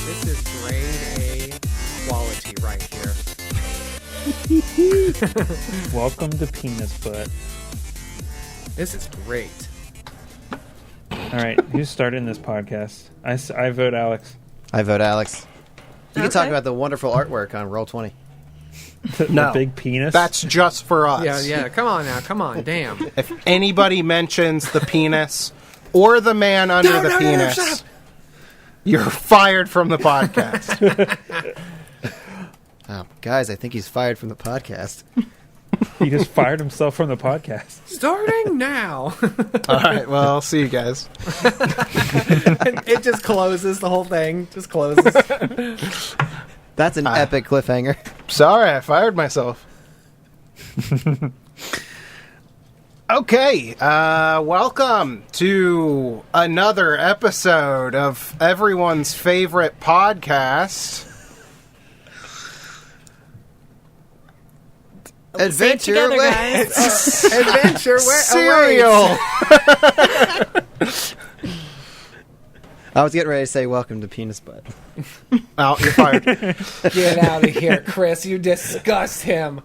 This is grade A quality right here. Welcome to Penis Butt. This is great. All right, who's starting this podcast? I vote Alex. I vote Alex. You can talk Okay. about the wonderful artwork on Roll20. The big penis. That's just for us. Yeah. Come on now. Come on. Damn. If anybody mentions the penis or the man under the penis, shut up. you're fired from the podcast. Oh, guys, I think he's fired from the podcast. He just fired himself from the podcast. Starting now. All right, well, see you guys. It just closes. The whole thing just closes. That's an epic cliffhanger. Sorry, I fired myself. Okay, welcome to another episode of everyone's favorite podcast. Adventure together, Way. guys. Adventure. Cereal. I was getting ready to say welcome to Penis Butt. Oh, you're fired. Get out of here, Chris. You disgust him.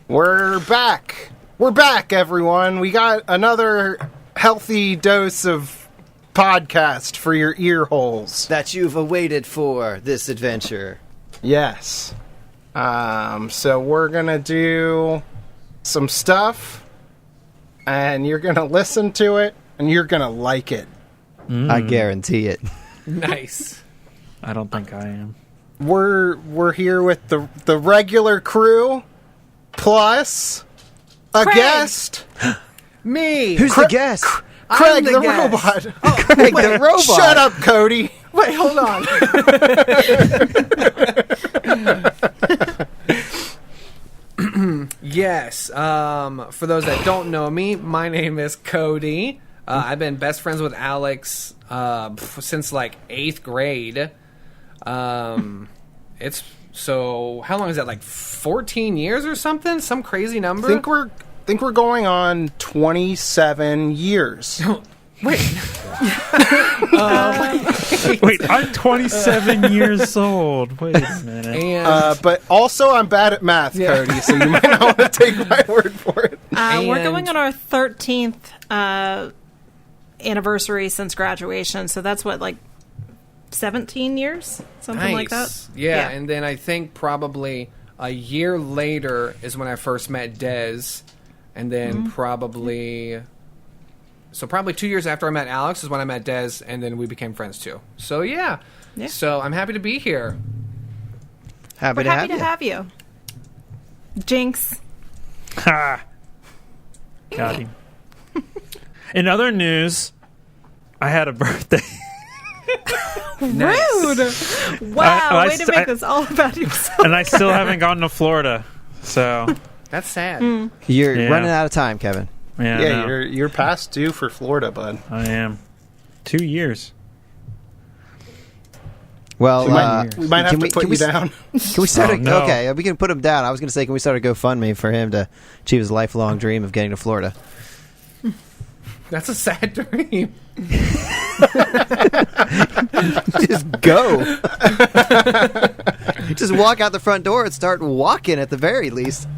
We're back. We're back, everyone. We got another healthy dose of podcast for your ear holes. That you've awaited for this adventure. Yes. So we're gonna do some stuff, and you're gonna listen to it, and you're gonna like it. I guarantee it. Nice. I don't think I am. We're here with the regular crew, plus a Craig. guest. Me. Who's the guest? Craig the the guest. robot. Craig the robot. Shut up, Cody. Wait, hold on. Yes. For those that don't know me, my name is Cody. I've been best friends with Alex since like 8th grade. It's so how long is that? Like 14 years or something? Some crazy number. Think we're going on 27 years. Wait. Wait, I'm 27 years old. Wait a minute. And But also, I'm bad at math, Yeah. Cody, so you might not want to take my word for it. We're And- going on our 13th anniversary since graduation, so that's what, like 17 years? Something like that? Yeah, and then I think probably a year later is when I first met Dez, and then probably 2 years after I met Alex is when I met Dez, and then we became friends too. So yeah. So I'm happy to be here. Happy We're to happy have to have you. Jinx. Ha! Got him. In other news, I had a birthday. Nice. Rude! Wow, I way to make this all about yourself. And I still haven't gone to Florida. So, That's sad. you. You're Yeah. running out of time, Kevin. yeah, Yeah, no, you're past due for Florida, bud. I am. 2 years. Well, We might have can to we- put can you we- down. Can we start? Oh, no. Okay, we can put him down. I was going to say, can we start a GoFundMe for him to achieve his lifelong dream of getting to Florida? That's a sad dream. Just go. Just walk out the front door and start walking at the very least.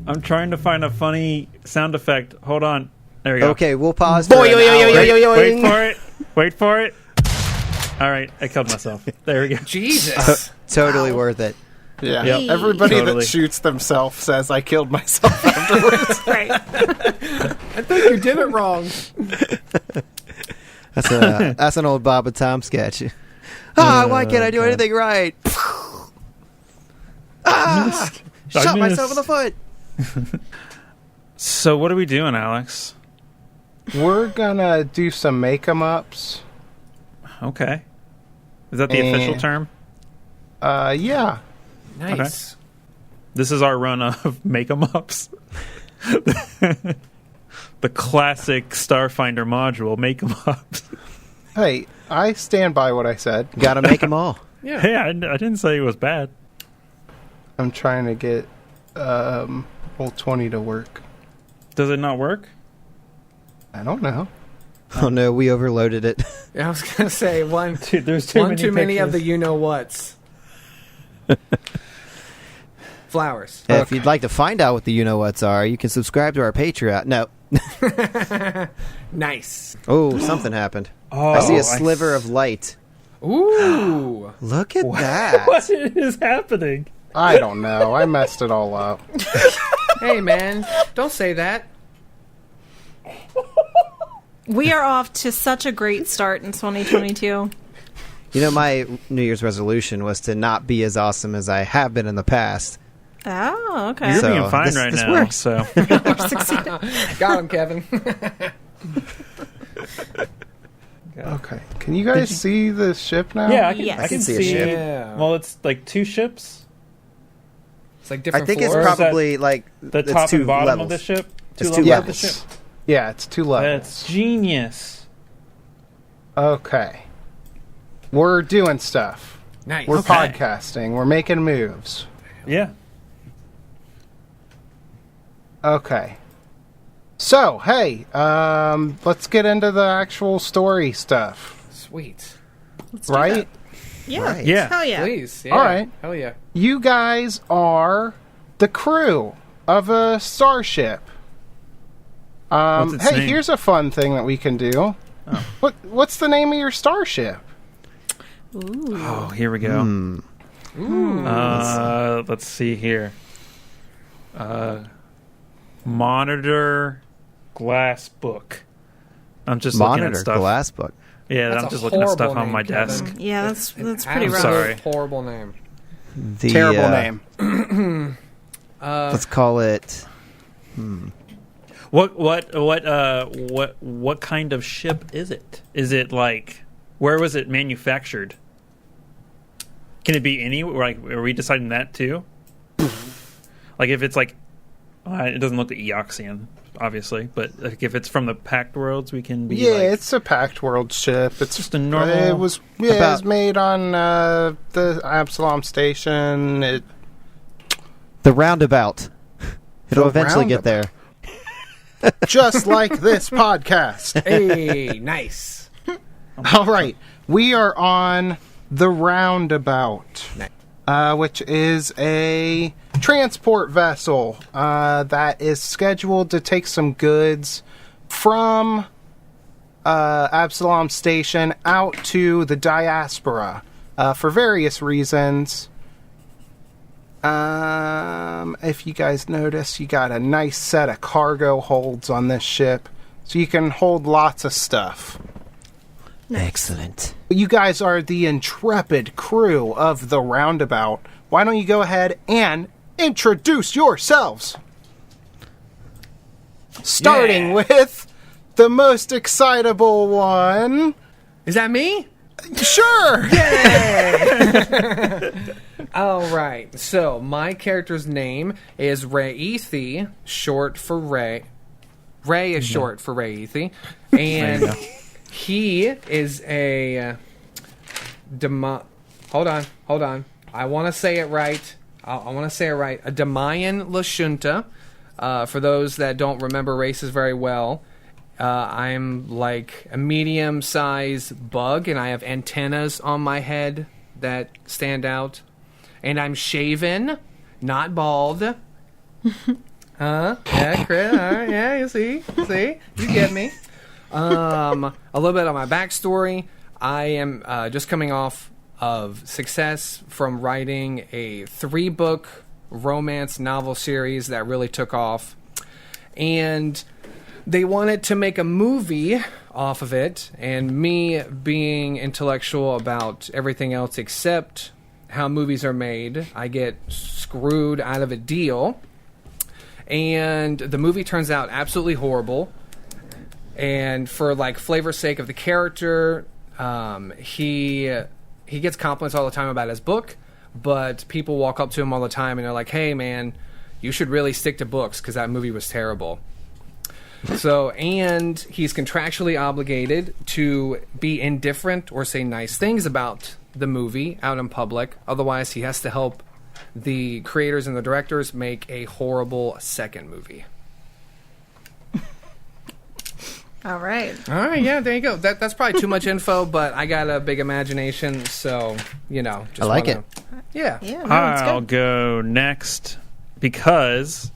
I'm trying to find a funny sound effect. Hold on. There we go. Okay, we'll pause for an Boy, hour. Wait for it. Wait for it. All right, I killed myself. There we go. Jesus. Totally worth it. Yeah. Yep. Everybody Totally. that shoots themselves says, I killed myself afterwards. Right. I think you did it wrong. That's an old Bob and Tom sketch. Why can't I do God. anything right? Shot myself in the foot. So what are we doing, Alex? We're gonna do some make-em-ups. Okay. Is that the official term? Yeah. Nice. This is our run of make-em-ups. The classic Starfinder module, make 'em up. Hey, I stand by what I said. Gotta make them all. Yeah. Hey, I didn't say it was bad. I'm trying to get Roll20 to work. Does it not work? I don't know. Oh no, we overloaded it. Yeah, I was gonna say one. Dude, there's too One too many of the pictures. you know whats. Flowers. If you'd like to find out what the you-know-whats are, you can subscribe to our Patreon. No. Nice. Oh, something happened. Oh, I see a sliver of light. Ooh. Look at that. What is happening? I don't know. I messed it all up. Hey, man, don't say that. We are off to such a great start in 2022. You know, my New Year's resolution was to not be as awesome as I have been in the past. Oh, okay. You're So, being fine this- right this now. works. So You're succeeding. Got him, Kevin. Okay. Can you guys see the ship now? yeah, Yes. I can see a see. ship. Yeah. Well, it's like 2 ships. It's like I different think it's floors. Or is that probably like The it's top two and bottom levels. of the ship. It's Two two levels of the Yes. ship. Yeah, it's 2 levels. That's genius. Okay. We're doing stuff. Nice. We're Okay. podcasting. We're making moves. Yeah. Okay. So, hey, let's get into the actual story stuff, Sweet. Let's do right? that. Yeah. Right. Yeah. Hell yeah. Please. Yeah. All right. Hell yeah. You guys are the crew of a starship. What's its Hey, name? here's a fun thing that we can do. What's the name of your starship? Ooh. Oh, here we go. Let's see here. Monitor glass book. I'm just looking at Monitor stuff. glass book. Yeah, That's I'm a just looking at stuff horrible on my name, Kevin. desk. Yeah, that's pretty rough. Sorry. Horrible name. The, Terrible name. Let's call it. What kind of ship is it? Is it like, where was it manufactured? Can it be any? Like, are we deciding that too? Like, if it's like, it doesn't look like Eoxian, obviously, but like if it's from the Pact Worlds, we can be. Yeah, like, it's a Pact World ship. It's just a normal. It was made on the Absalom station. The Roundabout. It'll The eventually get there. Just like this podcast. Hey, nice. All right, we are on the Roundabout, which is a transport vessel that is scheduled to take some goods from Absalom Station out to the diaspora for various reasons. If you guys notice, you got a nice set of cargo holds on this ship, so you can hold lots of stuff. Excellent. You guys are the intrepid crew of the Roundabout. Why don't you go ahead and introduce yourselves? Starting with the most excitable one. Is that me? Sure! All right. So my character's name is Raithi, short for Ray. Ray is short for Raithi, and he is a Hold on. I want to say it right. I want to say it right. A Demayan Lashunta. For those that don't remember races very well, I'm like a medium-sized bug, and I have antennas on my head that stand out. And I'm shaven, not bald. Yeah, Chris. All right, yeah, you see, you get me. A little bit on my backstory. I am just coming off of success from writing a 3-book romance novel series that really took off, and they wanted to make a movie off of it. And me being intellectual about everything else except how movies are made, I get screwed out of a deal, and the movie turns out absolutely horrible. And for like flavor's sake of the character, he gets compliments all the time about his book, but people walk up to him all the time and they're like, "Hey man, you should really stick to books because that movie was terrible. So, and he's contractually obligated to be indifferent or say nice things about the movie out in public. Otherwise, he has to help the creators and the directors make a horrible second movie. All right. All right, yeah, there you go. That's probably too much info, but I got a big imagination, so, just I like it. Yeah. Yeah, no, it's I'll good. go next because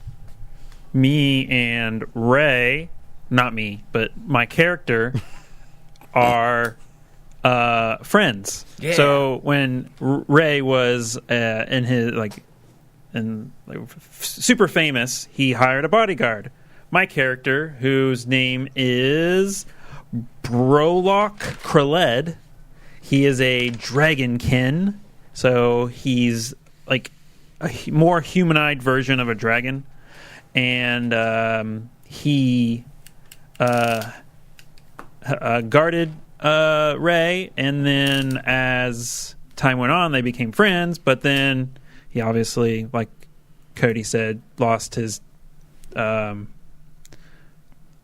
me and Ray, not me, but my character, are friends. Yeah. So when Ray was super famous, he hired a bodyguard. My character, whose name is Brolock Kreled, he is a dragonkin, so he's like a more humanized version of a dragon, and he guarded Ray, and then as time went on, they became friends. But then he obviously, like Cody said, lost his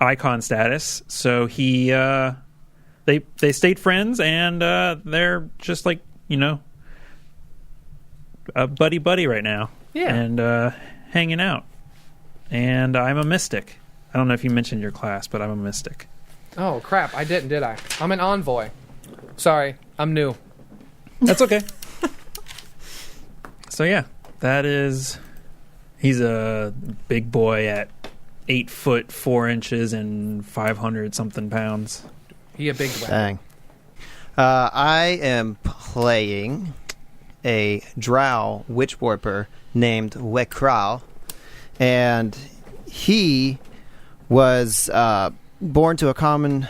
icon status. So he they stayed friends, and they're just like a buddy right now. Yeah. And hanging out. And I'm a mystic. I don't know if you mentioned your class, but I'm a mystic. Oh, crap. I didn't, did I? I'm an envoy. Sorry. I'm new. That's okay. So yeah, he's a big boy at 8 foot 4 inches and 500 something pounds. He a big whack. Dang. I am playing a drow witch warper named Wekral, and he was born to a common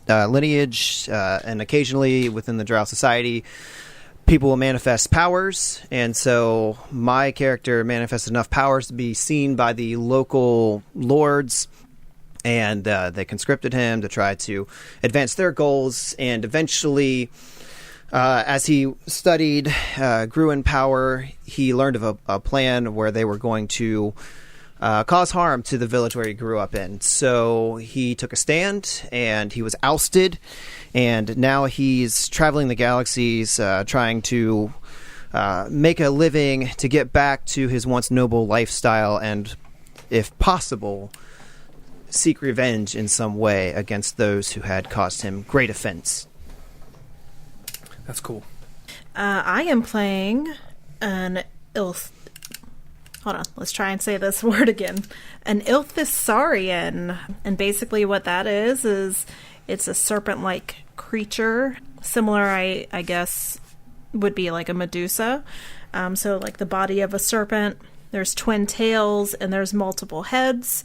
lineage, and occasionally within the drow society, people will manifest powers, and so my character manifested enough powers to be seen by the local lords, and they conscripted him to try to advance their goals, and eventually, as he studied, grew in power, he learned of a plan where they were going to cause harm to the village where he grew up in. So he took a stand, and he was ousted, and now he's traveling the galaxies, trying to make a living to get back to his once noble lifestyle, and, if possible, seek revenge in some way against those who had caused him great offense. That's cool. I am playing an Ilth. Hold on, let's try and say this word again. An Ilthisarian. And basically what that is it's a serpent-like creature. Similar, I guess, would be like a Medusa. So like the body of a serpent. There's twin tails and there's multiple heads.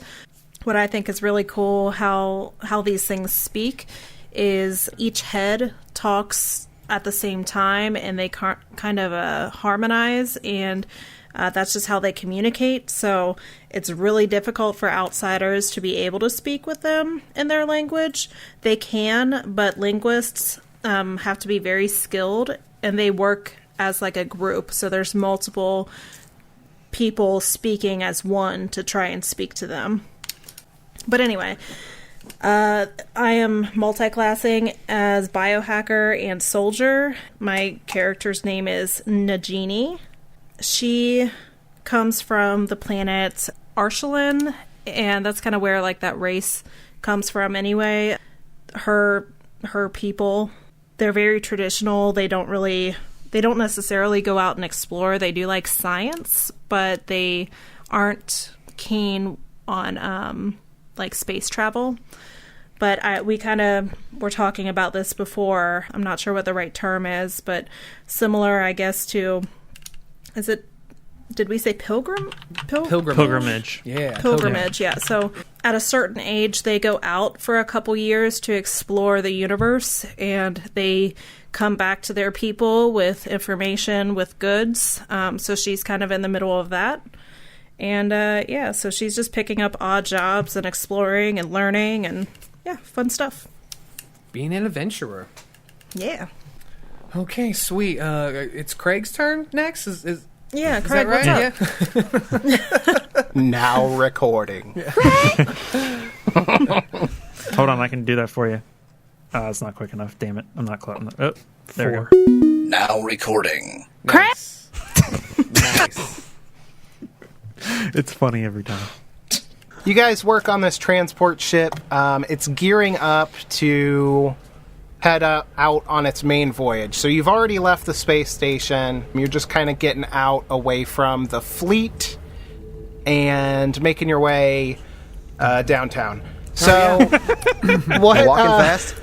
What I think is really cool how these things speak is each head talks at the same time, and they kind of harmonize, and that's just how they communicate. So it's really difficult for outsiders to be able to speak with them in their language. They can, but linguists have to be very skilled, and they work as like a group. So there's multiple people speaking as one to try and speak to them. But anyway, I am multi-classing as biohacker and soldier. My character's name is Nagini. She comes from the planet Arshalin, and that's kind of where like that race comes from anyway. Her people, they're very traditional. They don't necessarily go out and explore. They do like science, but they aren't keen on like space travel. But we kind of were talking about this before. I'm not sure what the right term is, but similar, I guess, to, did we say pilgrimage? Yeah. Pilgrimage, yeah. So at a certain age, they go out for a couple years to explore the universe, and they come back to their people with information, with goods. So she's kind of in the middle of that. And so she's just picking up odd jobs and exploring and learning, and yeah, fun stuff. Being an adventurer. Yeah. Okay, sweet. It's Craig's turn next. Yeah, Is Craig, that what's right? up? Yeah. Now recording. Hold on, I can do that for you. It's not quick enough. Damn it. I'm not close. Oh, there we go. Now recording. Nice. Nice. It's funny every time. You guys work on this transport ship. It's gearing up to head out on its main voyage. So you've already left the space station. You're just kind of getting out away from the fleet and making your way downtown. So, what, Walking fast.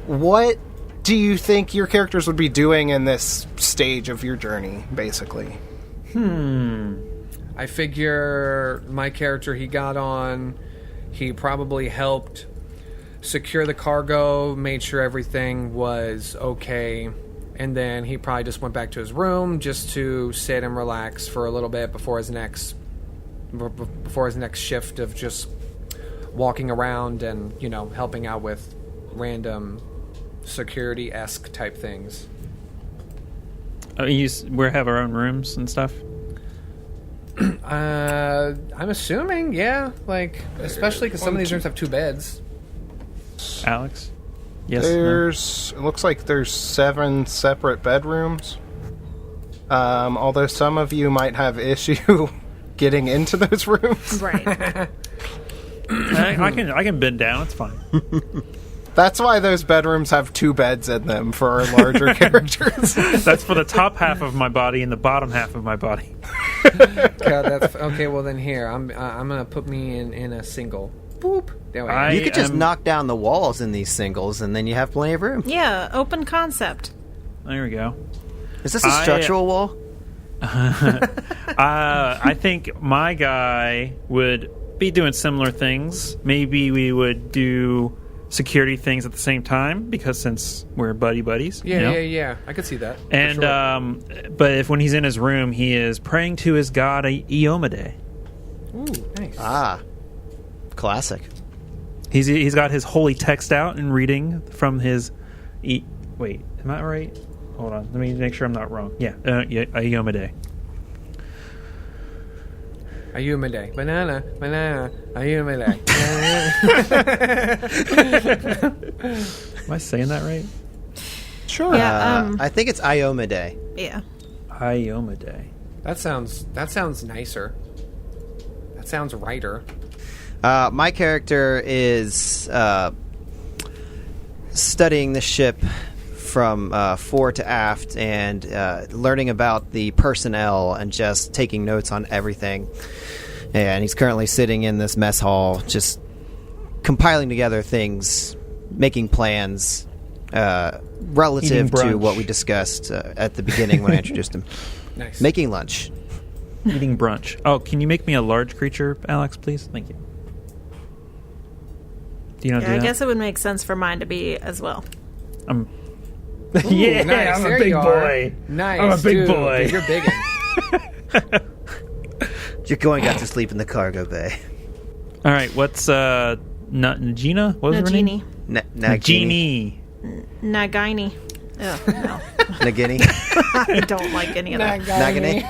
what do you think your characters would be doing in this stage of your journey, basically? I figure my character, he got on, he probably helped secure the cargo, made sure everything was okay, and then he probably just went back to his room just to sit and relax for a little bit before his next shift of just walking around and, you know, helping out with random security-esque type things. We have our own rooms and stuff. I'm assuming, yeah, like, especially because some of these rooms have 2 beds. Alex? Yes. It looks like there's 7 separate bedrooms. Although some of you might have issue getting into those rooms. Right. I can bend down. It's fine. That's why those bedrooms have 2 beds in them for our larger characters. That's for the top half of my body and the bottom half of my body. Okay, well then here, I'm gonna put me in a single. Boop. There we go. You could just knock down the walls in these singles, and then you have plenty of room. Yeah, open concept. There we go. Is this a structural wall? I think my guy would be doing similar things. Maybe we would do security things at the same time, because since we're buddies. Yeah, you know? yeah. I could see that. for And sure. but if when he's in his room, he is praying to his god Iomade. Ooh, nice. Classic. He's got his holy text out and reading from his. Wait, am I right? Hold on, let me make sure I'm not wrong. Yeah, Iomade. Ayumade. Banana. Ayumade. Am I saying that right? Sure. Yeah, I think it's Iomade. yeah. Iomade. That sounds nicer. That sounds righter. My character is studying the ship from fore to aft and learning about the personnel and just taking notes on everything. And he's currently sitting in this mess hall, just compiling together things, making plans relative to what we discussed at the beginning when I introduced him. Nice. Making lunch. Eating brunch. Oh, can you make me a large creature, Alex, please? Thank you. Do you know? Yeah, I guess it would make sense for mine to be as well. Ooh, yeah, nice. I'm There a big you are. boy. Nice. I'm a big dude, boy. Dude, you're big. You're going out to sleep in the cargo bay. All right, what's Nagina? What was her name? Nagini. Nagini. Nagini. Ugh, no. Nagini. I don't like any of that. Nagini.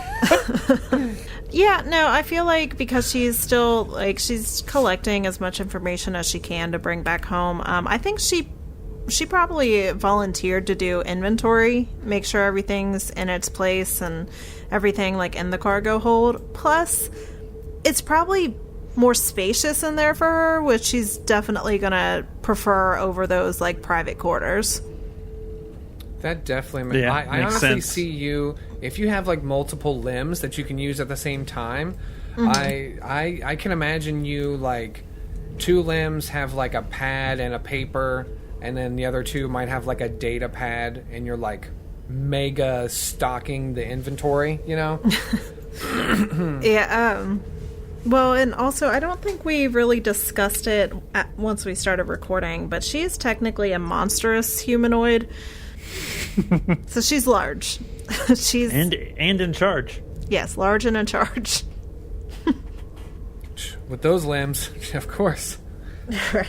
Yeah, no, I feel like because she's still, like, she's collecting as much information as she can to bring back home. I think she probably volunteered to do inventory, make sure everything's in its place and everything, like, in the cargo hold. Plus, it's probably more spacious in there for her, which she's definitely gonna prefer over those, like, private quarters. That definitely Yeah, I makes honestly sense. see you, if you have like multiple limbs that you can use at the same time. I can imagine you, like, 2 limbs have like a pad and a paper, and then the other 2 might have like a data pad, and you're like mega stocking the inventory, you know? Yeah, well, and also, I don't think we really discussed it once we started recording, but she is technically a monstrous humanoid. So she's large. She's And in charge. yes, large and in charge. With those limbs, of course. Right.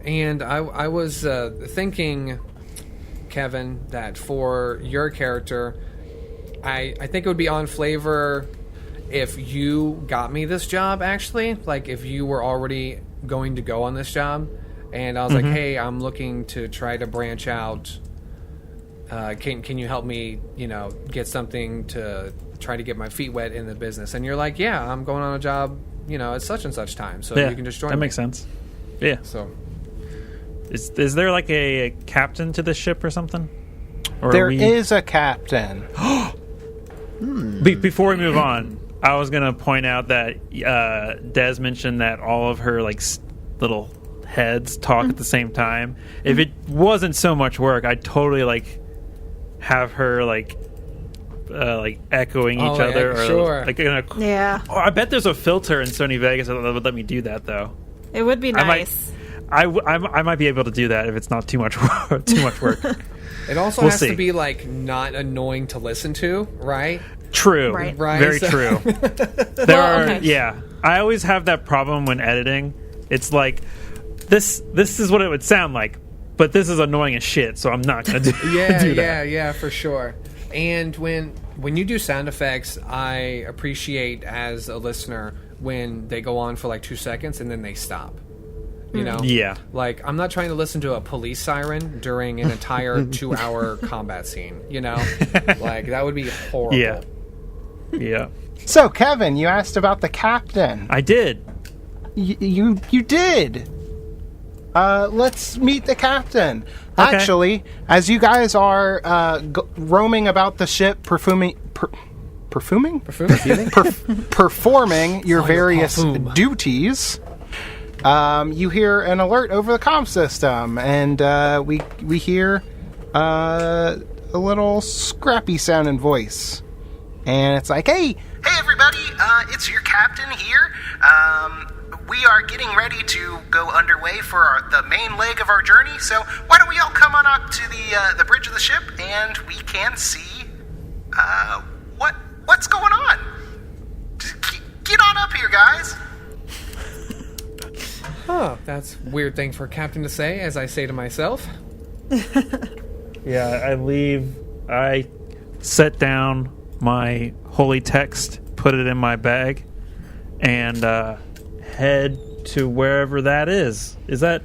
And I was thinking, Kevin, that for your character, I think it would be on flavor if you got me this job, actually. Like, if you were already going to go on this job, and I was like, hey, I'm looking to try to branch out. Can you help me, get something to try to get my feet wet in the business? And you're like, yeah, I'm going on a job, at such and such time, so you can just join me. That makes sense. Yeah. So, is there like a captain to the ship or something? Or There is a captain. Before we move on, I was going to point out that Des mentioned that all of her little heads talk at the same time. If it wasn't so much work, I'd totally have her echoing each other. Or, sure. Yeah. Oh, I bet there's a filter in Sony Vegas that would let me do that, though. It would be nice. I might be able to do that if it's not too much work. it also has to be not annoying to listen to, right? True. Right. Very true. Yeah. I always have that problem when editing. It's like, this is what it would sound like, but this is annoying as shit, so I'm not going to do that. Yeah, for sure. And when you do sound effects, I appreciate as a listener when they go on for 2 seconds and then they stop. Yeah. I'm not trying to listen to a police siren during an entire 2-hour combat scene, that would be horrible. Yeah. So, Kevin, you asked about the captain. I did. You did. Let's meet the captain. Okay. Actually, as you guys are roaming about the ship, performing your various duties, you hear an alert over the comm system, and we hear a little scrappy sounding voice, and it's like, hey everybody, it's your captain here. We are getting ready to go underway for the main leg of our journey, so why don't we all come on up to the bridge of the ship, and we can see what's going on. Just get on up here, guys. Oh, that's a weird thing for a captain to say, as I say to myself. Yeah, I leave. I set down my holy text, put it in my bag, and head to wherever that is. Is that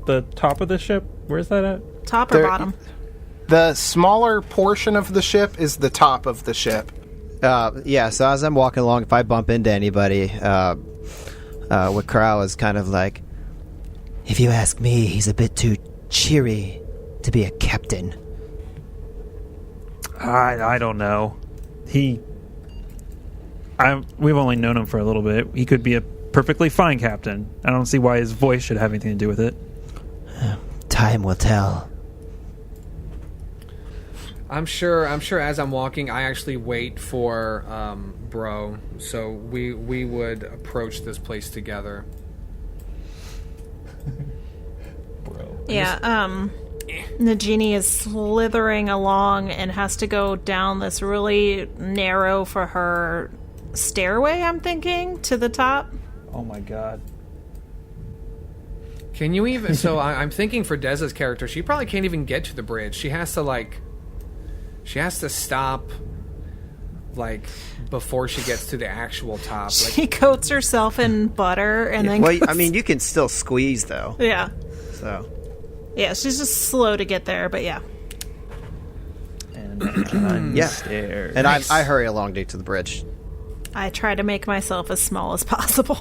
the top of the ship? Where's that at? Top or bottom? The smaller portion of the ship is the top of the ship. So as I'm walking along, if I bump into anybody, what Corral is kind of like, if you ask me, he's a bit too cheery to be a captain. I don't know. We've only known him for a little bit. He could be a perfectly fine captain. I don't see why his voice should have anything to do with it. Time will tell. I'm sure as I'm walking, I actually wait for Bro, so we would approach this place together. Bro. Yeah, Nagini is slithering along and has to go down this really narrow for her stairway, I'm thinking, to the top. Oh my god. Can you even... So I'm thinking for Dez's character, she probably can't even get to the bridge. She has to stop, before she gets to the actual top. She coats herself in butter and then Well, goes... I mean, you can still squeeze, though. Yeah. So... Yeah, she's just slow to get there, but yeah. And stairs. And I hurry along to the bridge. I try to make myself as small as possible.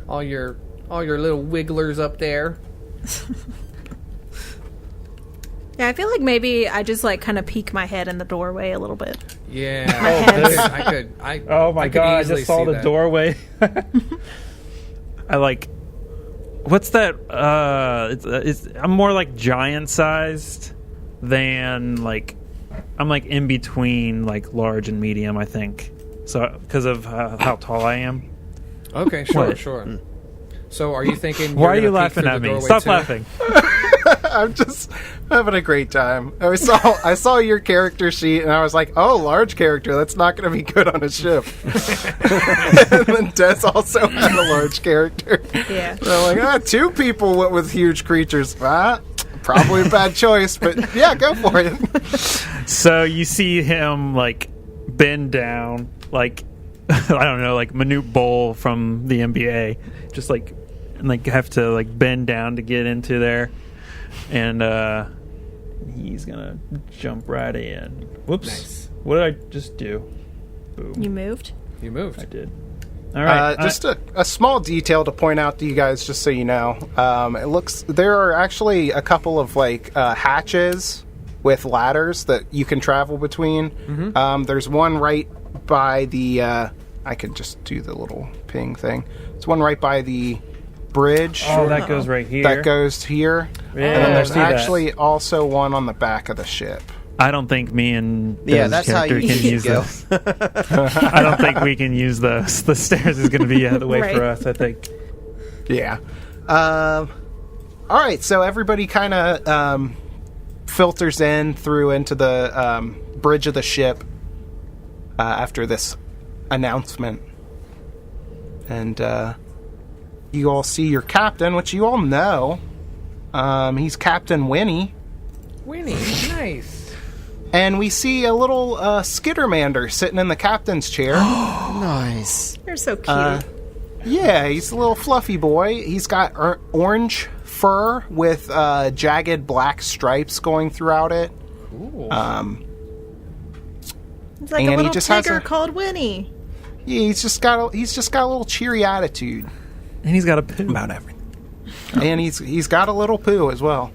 all your little wigglers up there. Yeah, I feel like maybe I just kind of peek my head in the doorway a little bit. Yeah. My head's... Oh my god, I just saw the doorway. What's that? I'm more giant sized than I'm in between large and medium, I think. So because of how tall I am. Okay, sure, What? sure. So are you thinking? Why are you you're gonna peek laughing through at the me? doorway Stop too? laughing. I'm just having a great time. I saw your character sheet, and I was like, "Oh, large character. That's not going to be good on a ship." And then Des also had a large character. Yeah. So I'm like, 2 people went with huge creatures. Probably a bad choice, but yeah, go for it. So you see him like bend down, like I don't know, like Manute Bol from the NBA, just like have to like bend down to get into there, and he's gonna jump right in. Whoops! Nice. What did I just do? Boom! You moved? You moved. I did. All right. Just a small detail to point out to you guys, just so you know. It looks there are actually a couple of like hatches with ladders that you can travel between. Mm-hmm. There's one right by the. I could just do the little ping thing. There's one right by the bridge. Oh, that goes right here. That goes here. Yeah, And then there's I see that. actually also one on the back of the ship. I don't think me and Yeah, Dez's that's how character you can should use go. those. I don't think we can use those. The stairs is going to be out of the way Right. for us, I think. Yeah. All right, so everybody kind of filters into the bridge of the ship after this announcement. And you all see your captain, which you all know. He's Captain Winnie. Winnie, nice. And we see a little Skittermander sitting in the captain's chair. Nice. You're so cute. Yeah, he's a little fluffy boy. He's got orange fur with jagged black stripes going throughout it. Cool. It's like and a he little just has tiger a- called Winnie. Yeah, he's just got a little cheery attitude And he's got a poo. about everything. And he's got a little poo as well.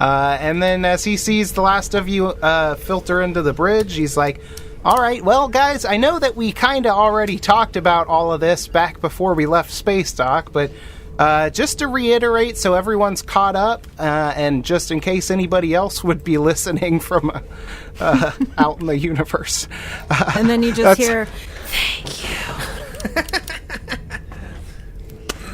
And then as he sees the last of you filter into the bridge, he's like, all right, well, guys, I know that we kind of already talked about all of this back before we left Space Dock, but just to reiterate so everyone's caught up, and just in case anybody else would be listening from out in the universe. And then you just hear,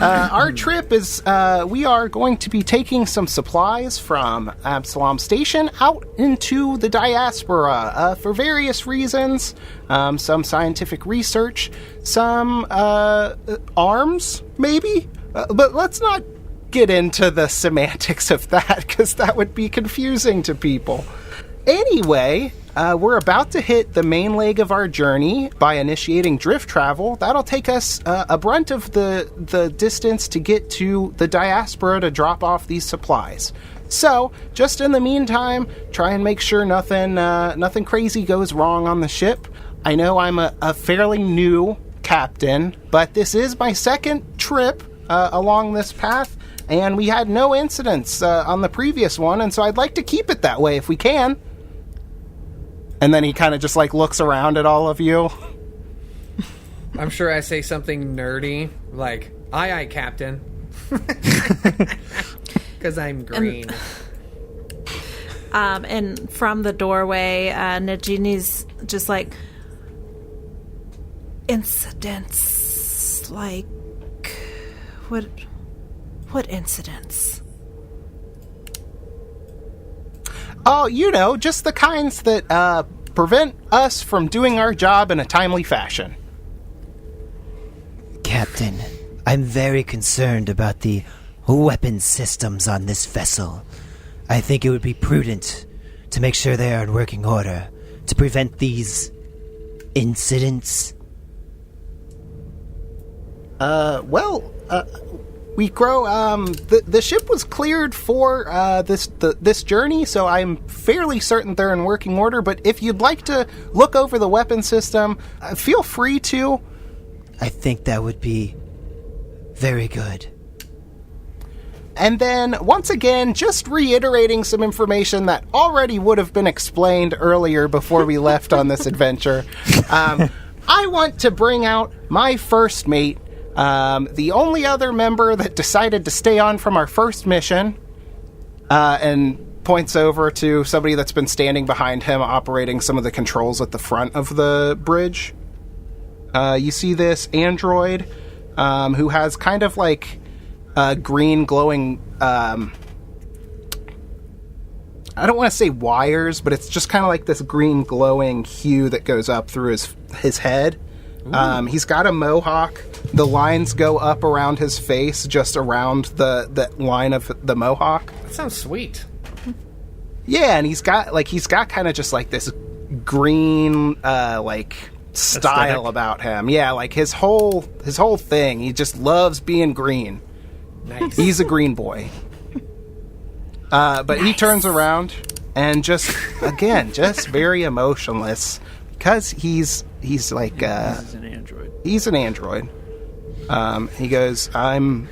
Our trip is, we are going to be taking some supplies from Absalom Station out into the diaspora for various reasons. Some scientific research, some arms, maybe? But let's not get into the semantics of that, because that would be confusing to people. Anyway, we're about to hit the main leg of our journey by initiating drift travel. That'll take us a brunt of the distance to get to the diaspora to drop off these supplies. So, just in the meantime, try and make sure nothing crazy goes wrong on the ship. I know I'm a fairly new captain, but this is my second trip along this path, and we had no incidents on the previous one, and so I'd like to keep it that way if we can. And then he kind of just like looks around at all of you. I'm sure I say something nerdy, like, aye, aye, Captain. Because I'm green. and from the doorway, Nagini's just like, incidents, like, what incidents? Oh, you know, just the kinds that prevent us from doing our job in a timely fashion. Captain, I'm very concerned about the weapon systems on this vessel. I think it would be prudent to make sure they are in working order to prevent these incidents. We grow. The ship was cleared for this journey, so I'm fairly certain they're in working order. But if you'd like to look over the weapon system, feel free to. I think that would be very good. And then, once again, just reiterating some information that already would have been explained earlier before we left on this adventure. I want to bring out my first mate, the only other member that decided to stay on from our first mission, and points over to somebody that's been standing behind him operating some of the controls at the front of the bridge. You see this android who has kind of like green glowing, I don't want to say wires, but it's just kind of like this green glowing hue that goes up through his head. He's got a mohawk. The lines go up around his face, just around the line of the mohawk. That sounds sweet. Yeah, and he's got kind of just like this green style Aesthetic. about him. Yeah, like his whole thing. He just loves being green. Nice. He's a green boy. But he turns around and just very emotionless because he's like This is an android. he's an android. He goes, "I'm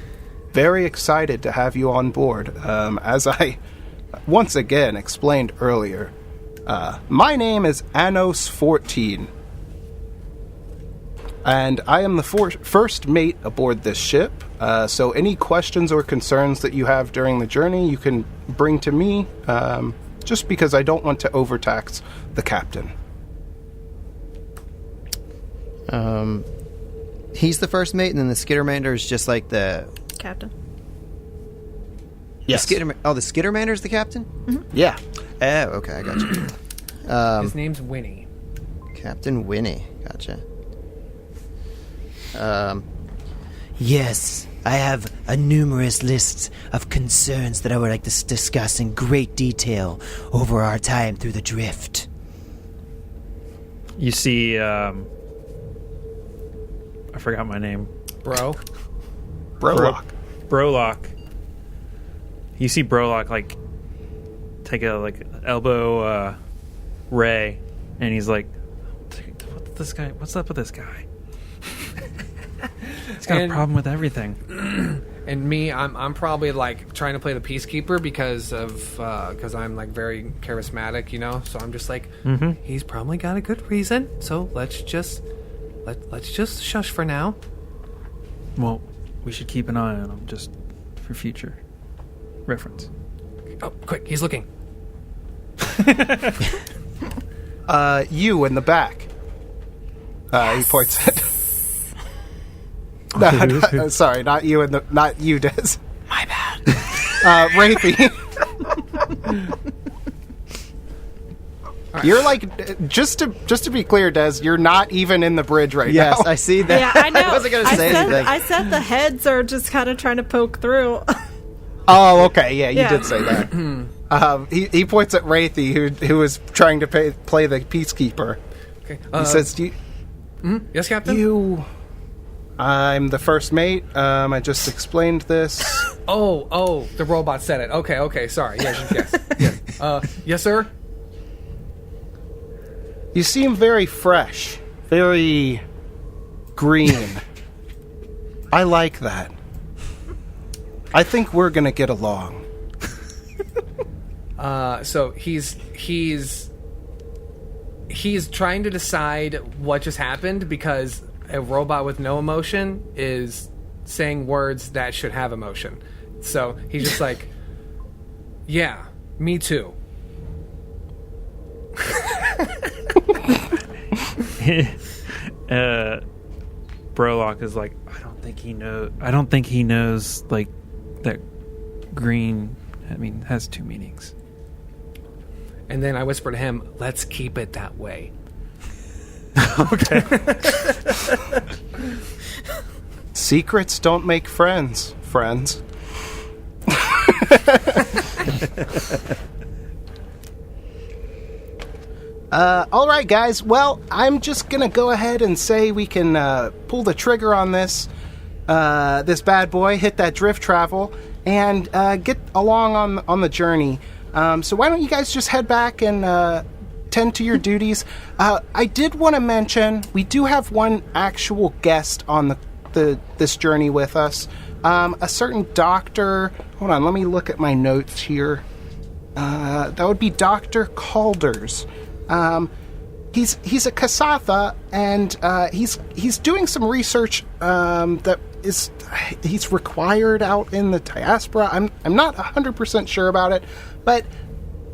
very excited to have you on board. As I once again explained earlier, my name is Anos 14, and I am the first mate aboard this ship. So any questions or concerns that you have during the journey, you can bring to me, just because I don't want to overtax the captain." He's the first mate, and then the Skittermander is just like the... Captain. Yes. The Skittermander's the captain? Yeah. Oh, okay, I got you. His name's Winnie. Captain Winnie, gotcha. Yes, I have a numerous list of concerns that I would like to discuss in great detail over our time through the drift. You see, I forgot my name. Brolock. Brolock. You see Brolock take a elbow Ray, and he's like, what's up with this guy? He's got a problem with everything. And me, I'm probably like trying to play the peacekeeper because I'm like very charismatic, you know. So I'm just like, he's probably got a good reason. So let's just shush for now. Well, we should keep an eye on him just for future reference. Oh, quick, he's looking. You in the back. He points at. No, sorry, not you, Des. My bad. Wraithy. You're like, just to be clear, Des, you're not even in the bridge right Yes, now. I see that. Yeah, I know. I wasn't going to say anything. I said the heads are just kind of trying to poke through. Oh, okay, yeah, you Yeah. did say that. He points at Wraithy, who is trying to play the peacekeeper. Okay. He says, Yes, Captain? I'm the first mate. I just explained this. Oh, the robot said it. Okay, sorry. Yes. Yes, sir? You seem very fresh, very green. I like that. I think we're gonna get along. So he's trying to decide what just happened because a robot with no emotion is saying words that should have emotion. So he's just like, yeah, me too. Brolock is like, I don't think he knows like that green has two meanings. And then I whisper to him, let's keep it that way. Okay. Secrets don't make friends. All right, guys. Well, I'm just gonna go ahead and say we can pull the trigger on this bad boy, hit that drift travel, and get along on the journey. So why don't you guys just head back and tend to your duties? I did want to mention we do have one actual guest on this journey with us. A certain doctor. Hold on, let me look at my notes here. That would be Dr. Calders. He's a Kasatha, and he's doing some research that he's required out in the diaspora. I'm not 100% sure about it, but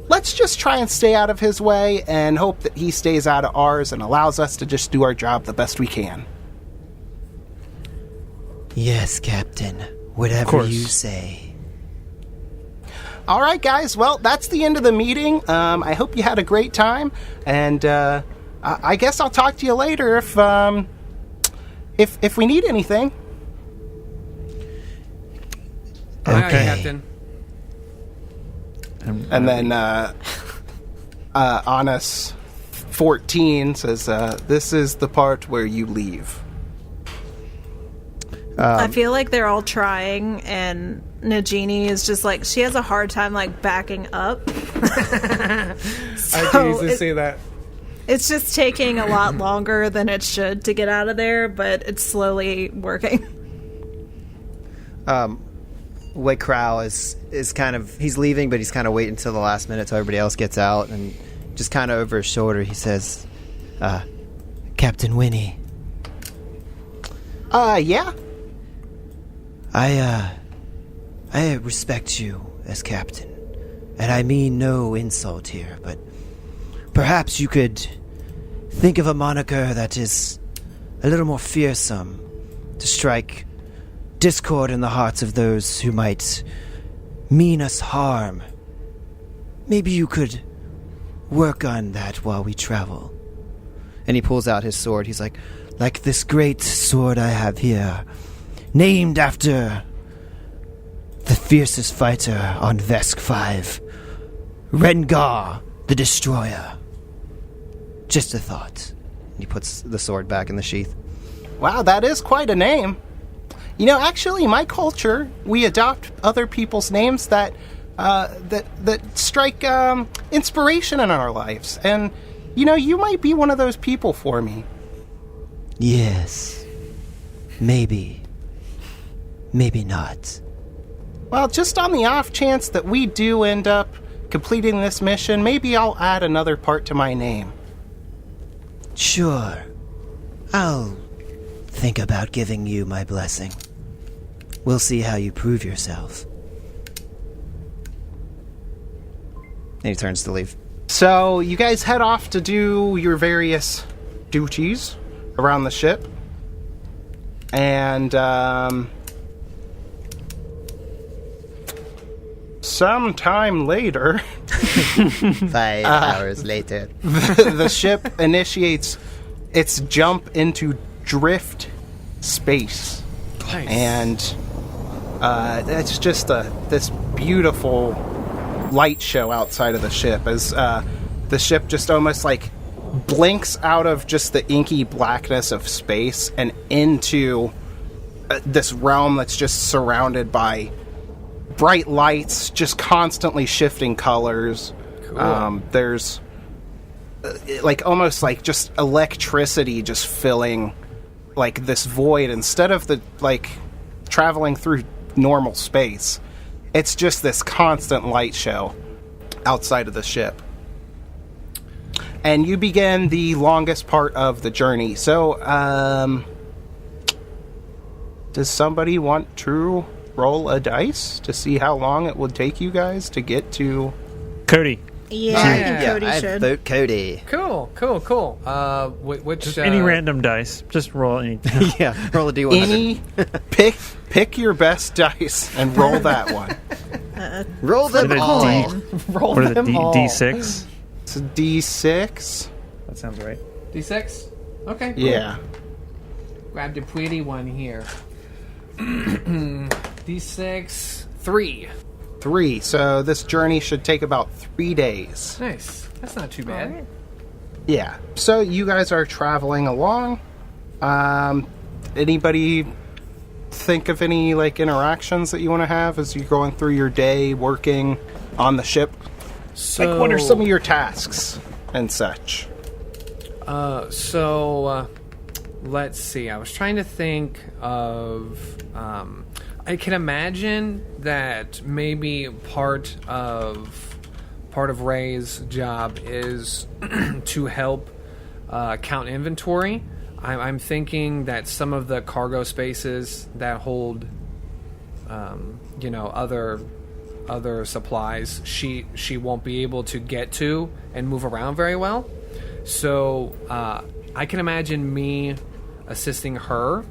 let's just try and stay out of his way and hope that he stays out of ours and allows us to just do our job the best we can. Yes, Captain. Whatever you say. All right, guys. Well, that's the end of the meeting. I hope you had a great time, and I guess I'll talk to you later if if we need anything. Aye, Okay. Captain. And then Honest 14 says, "This is the part where you leave." I feel like they're all trying, and Nagini is just like, she has a hard time like backing up. I So can easily see that. it's just taking a lot longer than it should to get out of there, but it's slowly working. Wei Crow is kind of, he's leaving, but he's kind of waiting until the last minute till everybody else gets out, and just kind of over his shoulder he says, Captain Winnie, Yeah. I respect you as captain, and I mean no insult here, but perhaps you could think of a moniker that is a little more fearsome to strike discord in the hearts of those who might mean us harm. Maybe you could work on that while we travel. and he pulls out his sword. He's like, Like this great sword I have here, named after the fiercest fighter on Vesk 5, Rengar the Destroyer. Just a thought. and he puts the sword back in the sheath. Wow, that is quite a name. You know, actually, my culture, we adopt other people's names that strike inspiration in our lives. And, you know, you might be one of those people for me. Yes. Maybe. Maybe not. Well, just on the off chance that we do end up completing this mission, maybe I'll add another part to my name. Sure. I'll think about giving you my blessing. We'll see how you prove yourself. And he turns to leave. So, you guys head off to do your various duties around the ship. And, sometime later, 5 hours later. the ship initiates its jump into drift space. Nice. And it's just this beautiful light show outside of the ship as the ship just almost like blinks out of just the inky blackness of space and into this realm that's just surrounded by bright lights, just constantly shifting colors. Cool. There's like almost like just electricity just filling like this void instead of the like traveling through normal space. It's just this constant light show outside of the ship. And you begin the longest part of the journey. So, does somebody want to roll a dice to see how long it would take you guys to get to... Cody. Yeah, I think Cody I should. vote Cody. Cool. Which Just any random dice. Just roll any. Yeah, roll a d100. Any... pick your best dice and roll that one. Roll them Did a all. roll What are the them all. D6? It's a D6. That sounds right. D6? Okay. Cool. Yeah. Grab the pretty one here. D6, 3. 3. So this journey should take about 3 days. Nice. That's not too bad. Alright. Yeah. So you guys are traveling along. Anybody think of any like interactions that you want to have as you're going through your day working on the ship? So, Like, what are some of your tasks and such? Let's see. I was trying to think of. I can imagine that maybe part of Ray's job is to help count inventory. I'm thinking that some of the cargo spaces that hold, other supplies, she won't be able to get to and move around very well. So I can imagine me assisting her.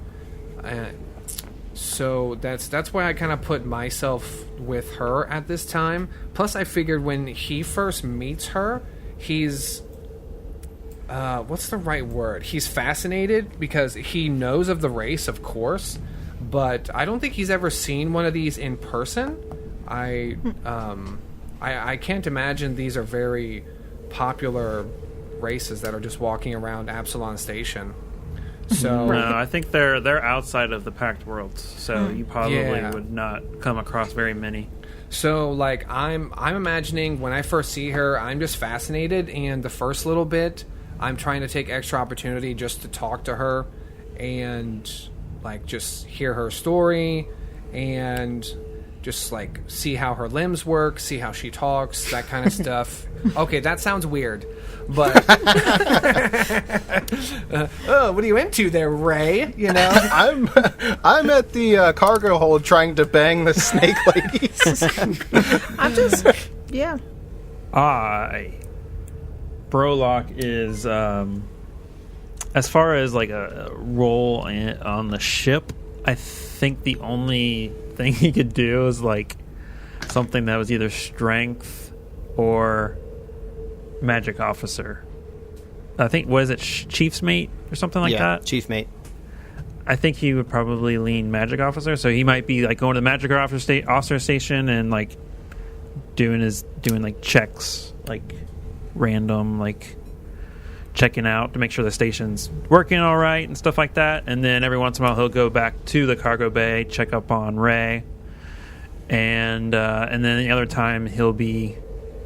So that's why I kind of put myself with her at this time. Plus, I figured when he first meets her, he's what's the right word? He's fascinated because he knows of the race, of course, but I don't think he's ever seen one of these in person. I can't imagine these are very popular races that are just walking around Absalon Station. So No, I think they're outside of the Pact Worlds, so you probably would not come across very many. So, like, I'm imagining when I first see her, I'm just fascinated, and the first little bit, I'm trying to take extra opportunity just to talk to her and, like, just hear her story and just, like, see how her limbs work, see how she talks, that kind of stuff. Okay, that sounds weird, but... oh, what are you into there, Ray? You know? I'm at the cargo hold trying to bang the snake ladies. I'm just, yeah. Brolock is, as far as like a role on the ship, I think the only thing he could do is like something that was either strength or magic officer. I think, was it chief's mate or something like that? Chief mate. I think he would probably lean magic officer, so he might be like going to the magic officer station and like doing like checks, like random, like checking out to make sure the station's working all right and stuff like that. And then every once in a while he'll go back to the cargo bay, check up on Ray, and then the other time he'll be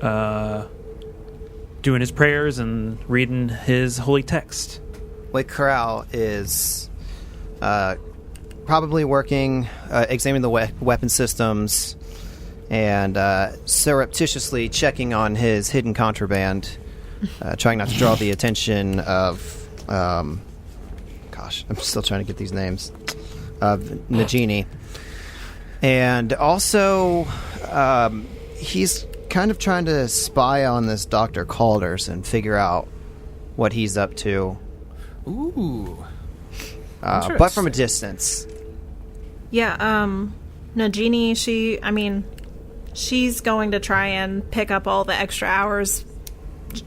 doing his prayers and reading his holy text. Wake Corral is probably working, examining the weapon systems, and surreptitiously checking on his hidden contraband, trying not to draw the attention of, gosh, I'm still trying to get these names, of Nagini. And also, he's kind of trying to spy on this Dr. Calders and figure out what he's up to. Ooh. But from a distance. Yeah, Nagini, she's going to try and pick up all the extra hours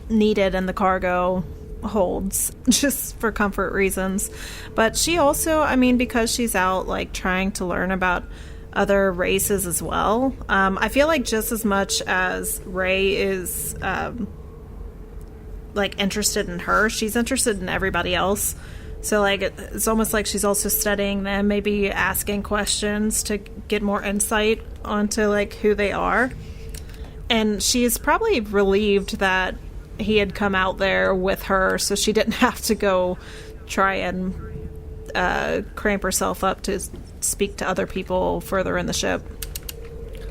needed in the cargo holds just for comfort reasons. But she also, because she's out like trying to learn about other races as well. I feel like just as much as Ray is like interested in her, she's interested in everybody else. So like it's almost like she's also studying them, maybe asking questions to get more insight onto like who they are. And she's probably relieved that he had come out there with her, so she didn't have to go try and cramp herself up to speak to other people further in the ship.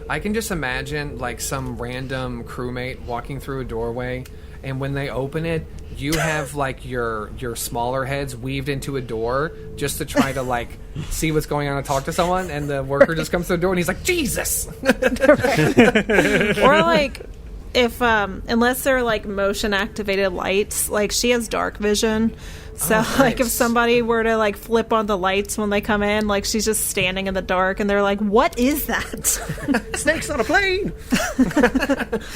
I can just imagine like some random crewmate walking through a doorway, and when they open it, you have like your smaller heads weaved into a door just to try to like see what's going on and talk to someone, and the worker just comes to the door and he's like, Jesus! Or like, if unless they're like motion activated lights, like she has dark vision. So, like, if somebody were to, like, flip on the lights when they come in, like, she's just standing in the dark, and they're like, what is that? Snakes on a plane!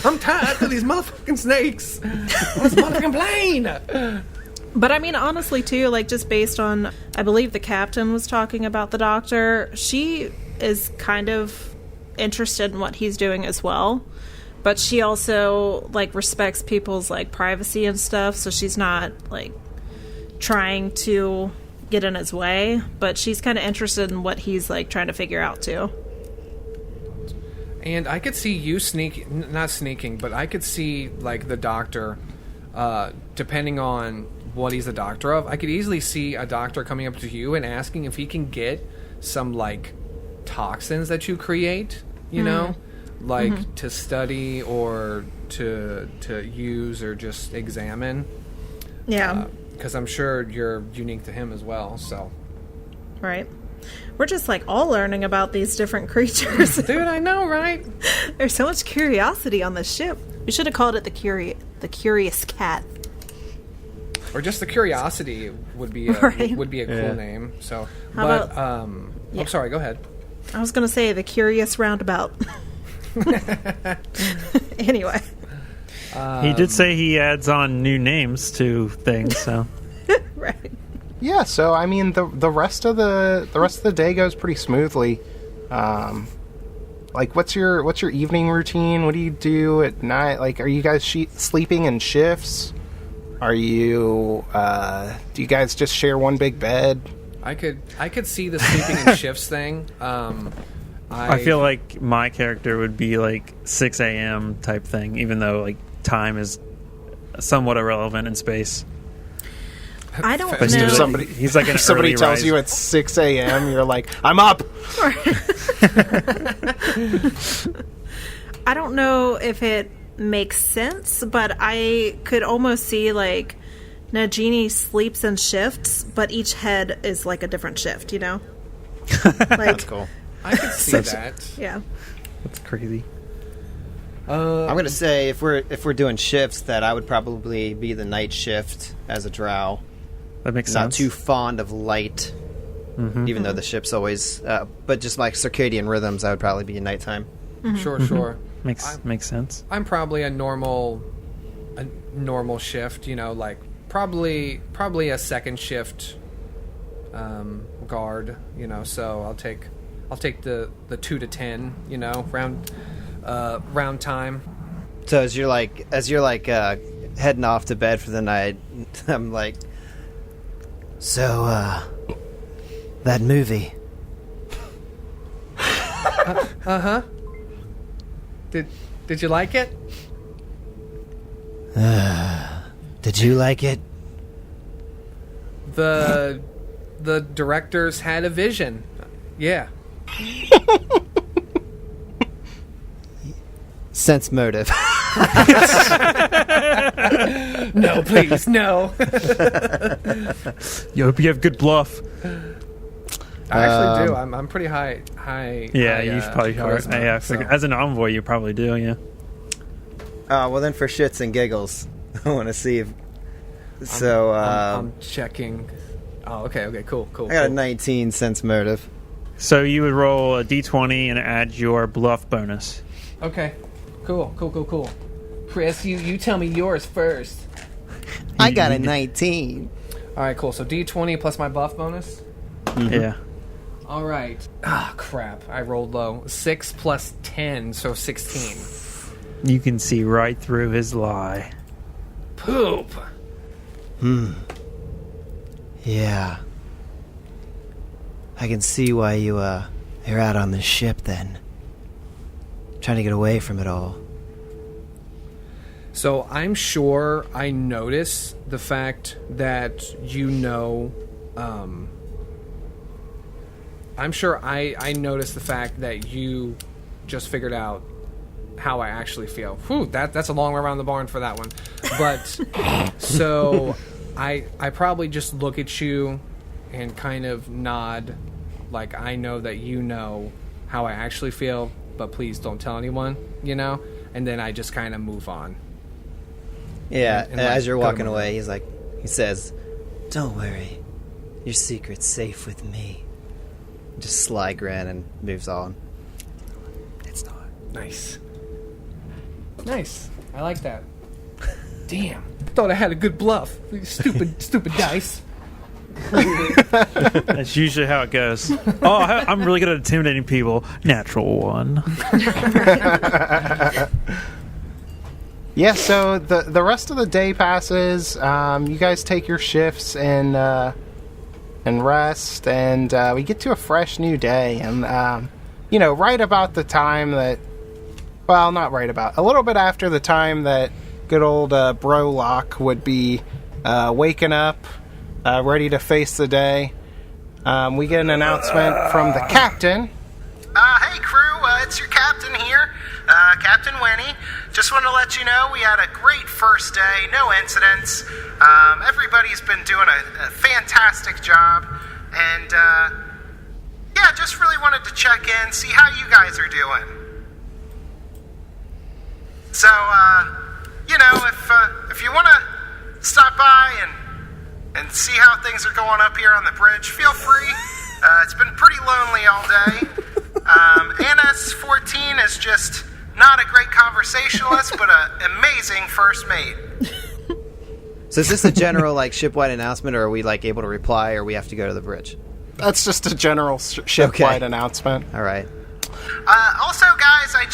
I'm tired of these motherfucking snakes! On this motherfucking plane! But, honestly, too, like, just based on, I believe the captain was talking about the doctor, she is kind of interested in what he's doing as well. But she also, like, respects people's, like, privacy and stuff, so she's not, like, trying to get in his way, but she's kind of interested in what he's like trying to figure out too. And I could see you not sneaking, but I could see like the doctor, depending on what he's a doctor of, I could easily see a doctor coming up to you and asking if he can get some like toxins that you create, you know, like to study or to use or just examine. Yeah. Because I'm sure you're unique to him as well, so. Right. We're just, like, all learning about these different creatures. Dude, I know, right? There's so much curiosity on this ship. We should have called it the Curious Cat. Or just the Curiosity would be a, Right. would be a cool name. So, How but, about- I'm sorry, go ahead. I was going to say the Curious Roundabout. Anyway. He did say he adds on new names to things, so Right. Yeah, so I mean the rest of the day goes pretty smoothly. Like what's your evening routine? What do you do at night? Like, are you guys sleeping in shifts? Are you do you guys just share one big bed? I could see the sleeping in shifts thing. I feel like my character would be like 6 a.m. type thing, even though like time is somewhat irrelevant in space. I don't But know. he's like an Somebody early tells rise. you it's 6 a.m. You're like, I'm up. I don't know if it makes sense, but I could almost see like Nagini sleeps in shifts, but each head is like a different shift, you know? That's cool. I could see that. Yeah. That's crazy. I'm gonna say if we're doing shifts, that I would probably be the night shift as a drow. That makes Not sense. too fond of light, even though the ship's always. But just like circadian rhythms, I would probably be in nighttime. Sure. Makes sense. I'm probably a normal shift, you know, like probably a second shift guard, you know, so I'll take the 2 to 10, you know, round time. So as you're heading off to bed for the night, I'm like, So, that movie. Did you like it? Did you like it? The directors had a vision. Yeah. sense motive. No, please, no. You hope you have good bluff. I actually do. I'm pretty high. Yeah, high, you should probably charisma, yeah, so. as an envoy, you probably do. Yeah. Well, then for shits and giggles, I want to see if. So I'm checking. Oh, okay, cool. I got a 19 sense motive. So you would roll a d20 and add your bluff bonus. Okay, cool. Chris, you tell me yours first. I got a 19. All right, cool. So D20 plus my buff bonus. Yeah. All right. Ah, crap. I rolled low. 6 plus 10, so 16. You can see right through his lie. Poop. Yeah. I can see why you're out on this ship then. Trying to get away from it all. So I'm sure I notice the fact that I'm sure I noticed the fact that you just figured out how I actually feel. Whew, that's a long way around the barn for that one. But so I probably just look at you and kind of nod, like I know that you know how I actually feel, but please don't tell anyone, you know? And then I just kind of move on. Yeah, And, as like, you're go to walking my away, he says, Don't worry. Your secret's safe with me. just sly grin and moves on. It's not. Nice. I like that. Damn. Thought I had a good bluff. Stupid dice. That's usually how it goes. Oh, I'm really good at intimidating people. Natural one. Yeah, so the rest of the day passes. You guys take your shifts and rest, and we get to a fresh new day. And right about the time that, well, not right about, a little bit after the time that good old Brolock would be waking up, ready to face the day. We get an announcement from the captain. Hey crew, it's your captain here, Captain Winnie. Just want to let you know we had a great first day, no incidents. Everybody's been doing a fantastic job, and just really wanted to check in, see how you guys are doing. So, if you want to stop by and see how things are going up here on the bridge, feel free. It's been pretty lonely all day. NS-14 is just not a great conversationalist, but an amazing first mate. So is this a general like ship-wide announcement, or are we like able to reply, or we have to go to the bridge? That's just a general ship-wide announcement. All right. Also, guys, I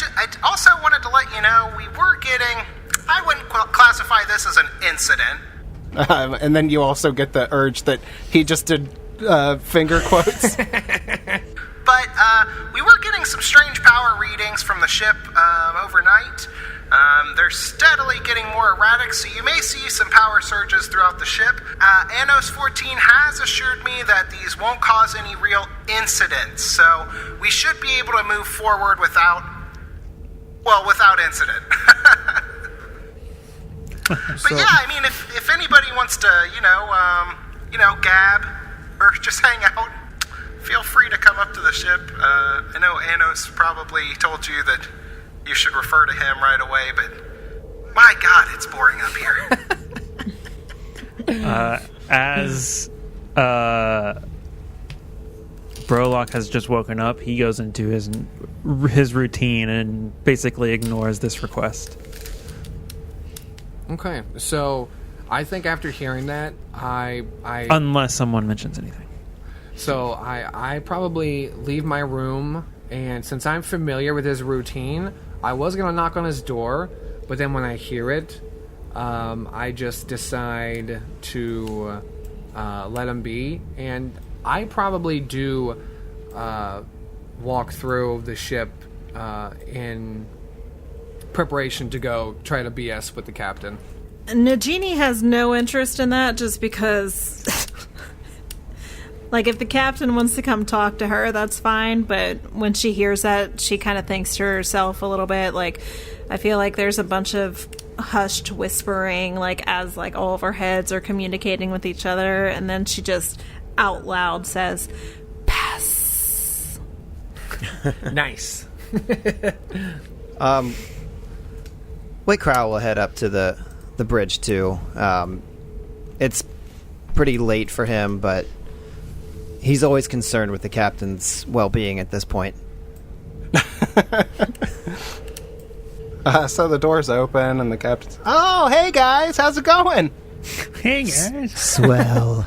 also wanted to let you know we were getting... I wouldn't classify this as an incident. And then you also get the urge that he just did finger quotes. But we were getting some strange power readings from the ship overnight. They're steadily getting more erratic, so you may see some power surges throughout the ship. Anos 14 has assured me that these won't cause any real incidents, so we should be able to move forward without incident. But yeah, I mean, if anybody wants to, gab or just hang out, feel free to come up to the ship. I know Anos probably told you that you should refer to him right away, but my God, it's boring up here. As Brolock has just woken up, he goes into his routine and basically ignores this request. Okay, so I think after hearing that, I unless someone mentions anything. So I probably leave my room, and since I'm familiar with his routine, I was going to knock on his door, but then when I hear it, I just decide to let him be, and I probably do walk through the ship in preparation to go try to BS with the captain. Nagini has no interest in that just because... Like, if the captain wants to come talk to her, that's fine, but when she hears that, she kind of thinks to herself a little bit, like, I feel like there's a bunch of hushed whispering, like, as, like, all of our heads are communicating with each other, and then she just out loud says, pass. Nice. Whitcrow will head up to the bridge, too. It's pretty late for him, but he's always concerned with the captain's well-being at this point. So the door's open, and the captain's... Oh, hey, guys! How's it going? Hey, guys. Swell.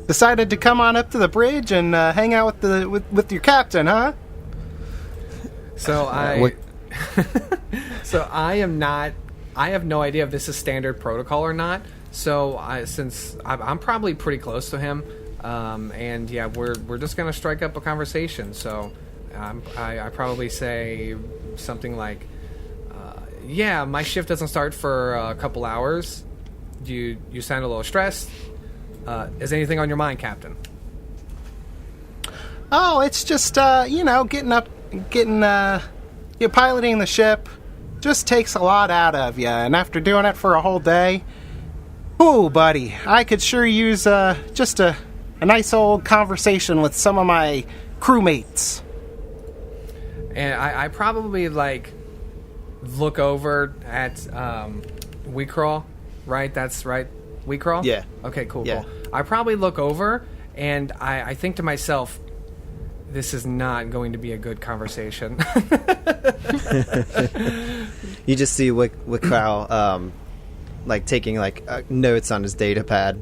Decided to come on up to the bridge and hang out with your captain, huh? So So I am not... I have no idea if this is standard protocol or not. So since I'm probably pretty close to him, and yeah, we're just gonna strike up a conversation. So I probably say something like, "Yeah, my shift doesn't start for a couple hours. You sound a little stressed. Is anything on your mind, Captain?" Oh, it's just piloting the ship just takes a lot out of you, and after doing it for a whole day. Ooh, buddy, I could sure use just a nice old conversation with some of my crewmates. And I probably, look over at Weecrawl, right? That's right? Weecrawl? Yeah. Okay, cool. Yeah. I probably look over, and I think to myself, this is not going to be a good conversation. You just see Whitcrow... taking notes on his data pad,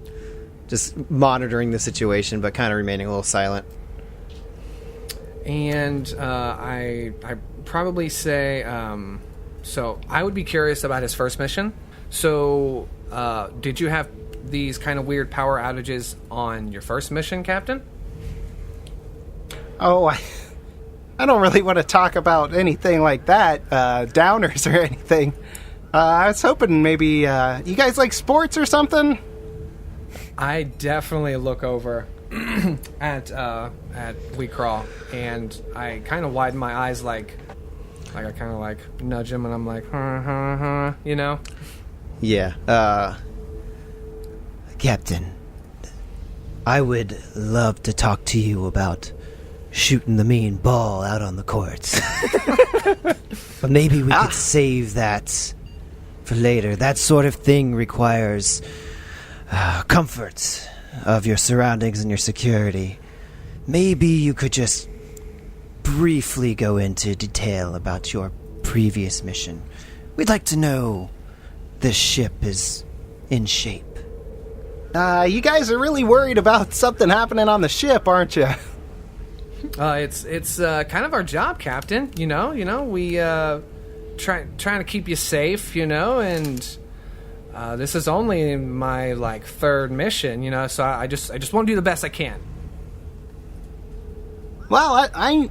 just monitoring the situation, but kind of remaining a little silent. And I probably say, so I would be curious about his first mission. So did you have these kind of weird power outages on your first mission, Captain? Oh, I don't really want to talk about anything like that, downers or anything. I was hoping maybe you guys like sports or something? I definitely look over at Weecrawl, and I kind of widen my eyes like I kind of nudge him, and I'm like, you know? Yeah. Captain, I would love to talk to you about shooting the mean ball out on the courts. But maybe we could save that for later. That sort of thing requires comfort of your surroundings and your security. Maybe you could just briefly go into detail about your previous mission. We'd like to know this ship is in shape. You guys are really worried about something happening on the ship, aren't you? It's kind of our job, Captain. You know, we trying to keep you safe. And this is only my third mission. So I just want to do the best I can. Well, I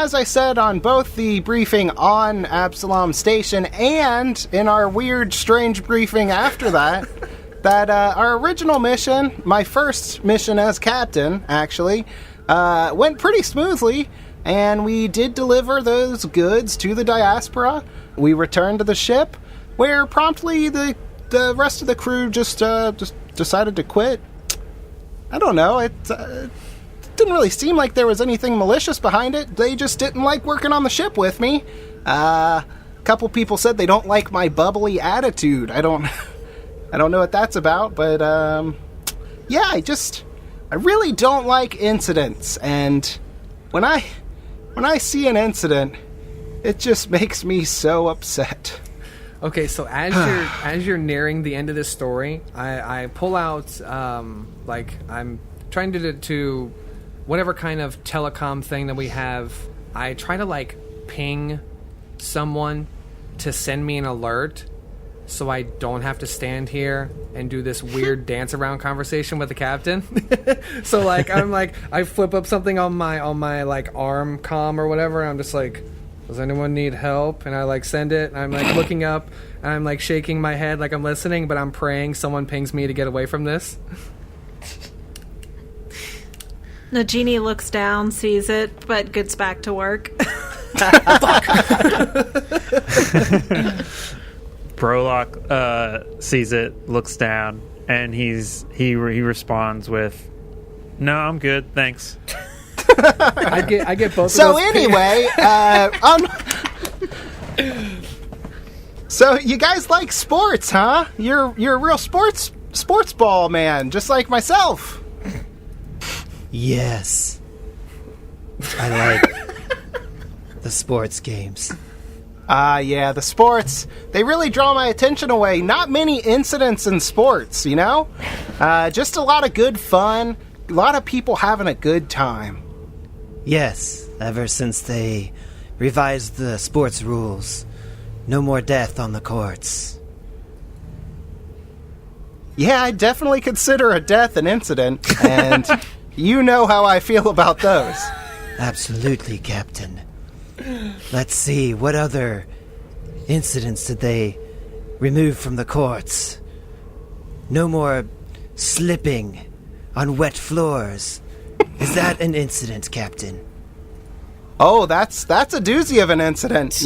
as I said on both the briefing on Absalom Station and in our weird, strange briefing after that, that our original mission, my first mission as captain, actually, went pretty smoothly, and we did deliver those goods to the diaspora. We returned to the ship, where promptly the rest of the crew just decided to quit. I don't know, it didn't really seem like there was anything malicious behind it. They just didn't like working on the ship with me. A couple people said they don't like my bubbly attitude. I don't know what that's about, but yeah, I really don't like incidents, and when I see an incident, it just makes me so upset. Okay, so as you're nearing the end of this story, I pull out I'm trying to whatever kind of telecom thing that we have. I try to ping someone to send me an alert, so I don't have to stand here and do this weird dance around conversation with the captain. So I flip up something on my arm comm or whatever, and I'm just does anyone need help? And I send it, and I'm looking up, and I'm shaking my head like I'm listening, but I'm praying someone pings me to get away from this. Nagini looks down, sees it, but gets back to work. Brolock sees it, looks down, and he responds with, "No, I'm good, thanks." I get both. So of those anyway, so you guys like sports, huh? You're a real sports ball man, just like myself. Yes. I like the sports games. Yeah, the sports, they really draw my attention away. Not many incidents in sports, just a lot of good fun, a lot of people having a good time. Yes, ever since they revised the sports rules. No more death on the courts. Yeah, I definitely consider a death an incident, and you know how I feel about those. Absolutely, Captain. Let's see, what other incidents did they remove from the courts? No more slipping on wet floors. Is that an incident, Captain? Oh, that's a doozy of an incident.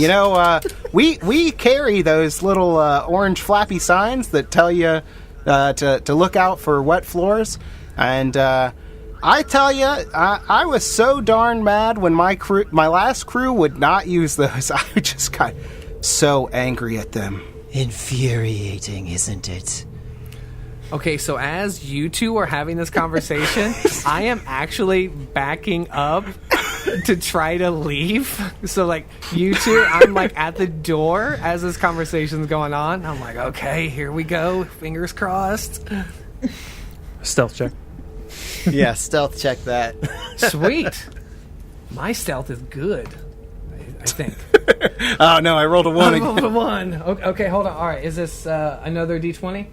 We carry those little orange flappy signs that tell you to look out for wet floors, and I tell you, I was so darn mad when my last crew would not use those. I just got so angry at them. Infuriating, isn't it? Okay, so as you two are having this conversation, I am actually backing up to try to leave. So, you two, I'm, at the door as this conversation's going on. I'm okay, here we go. Fingers crossed. Stealth check. Yeah, stealth check that. Sweet. My stealth is good, I think. Oh, no, I rolled a 1. I rolled a 1. Okay, hold on. All right, is this another D20?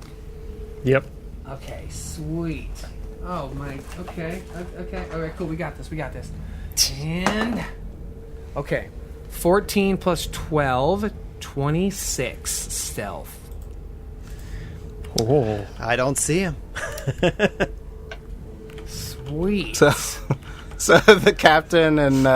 Yep. Okay, sweet. Oh, my... Okay. All right, cool. We got this. And... Okay. 14 plus 12, 26 stealth. Oh. I don't see him. Sweet. So the captain and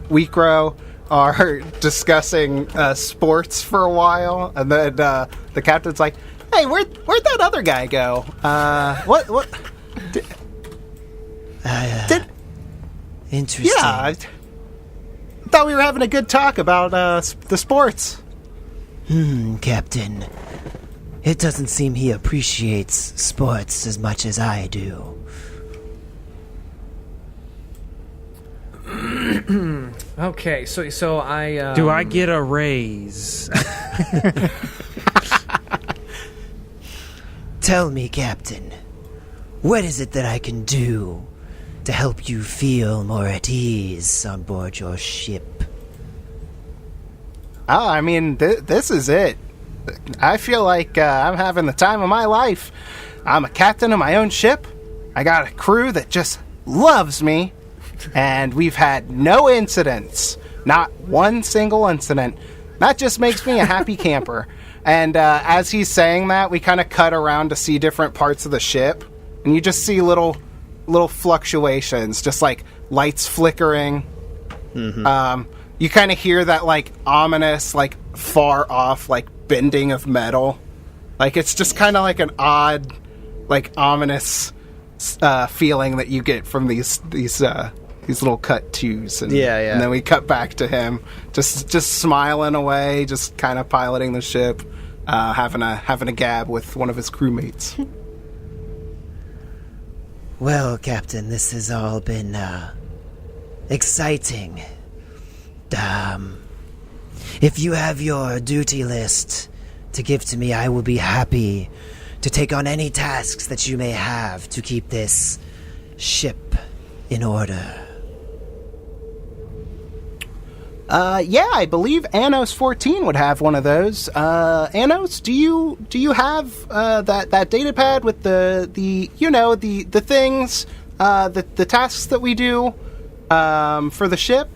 Weekro are discussing sports for a while, and then the captain's like, "Hey, where'd that other guy go? What? Interesting. Yeah, I thought we were having a good talk about the sports." Captain. It doesn't seem he appreciates sports as much as I do. Okay, so I Do I get a raise? Tell me, Captain, what is it that I can do to help you feel more at ease on board your ship? Oh, I mean, this is it. I feel like I'm having the time of my life. I'm a captain of my own ship. I got a crew that just loves me. And we've had no incidents. Not one single incident. That just makes me a happy camper. And as he's saying that, we kind of cut around to see different parts of the ship. And you just see little fluctuations, just like lights flickering. Mm-hmm. You kind of hear that like ominous, like far off, like bending of metal. Like it's just kind of like an odd, like ominous feeling that you get from these little cut twos. And, Yeah. And then we cut back to him, just smiling away, just kind of piloting the ship, having a gab with one of his crewmates. Well, Captain, this has all been exciting. If you have your duty list to give to me, I will be happy to take on any tasks that you may have to keep this ship in order. Yeah, I believe Anos 14 would have one of those. Anos, do you have that data pad with the things, the tasks that we do for the ship?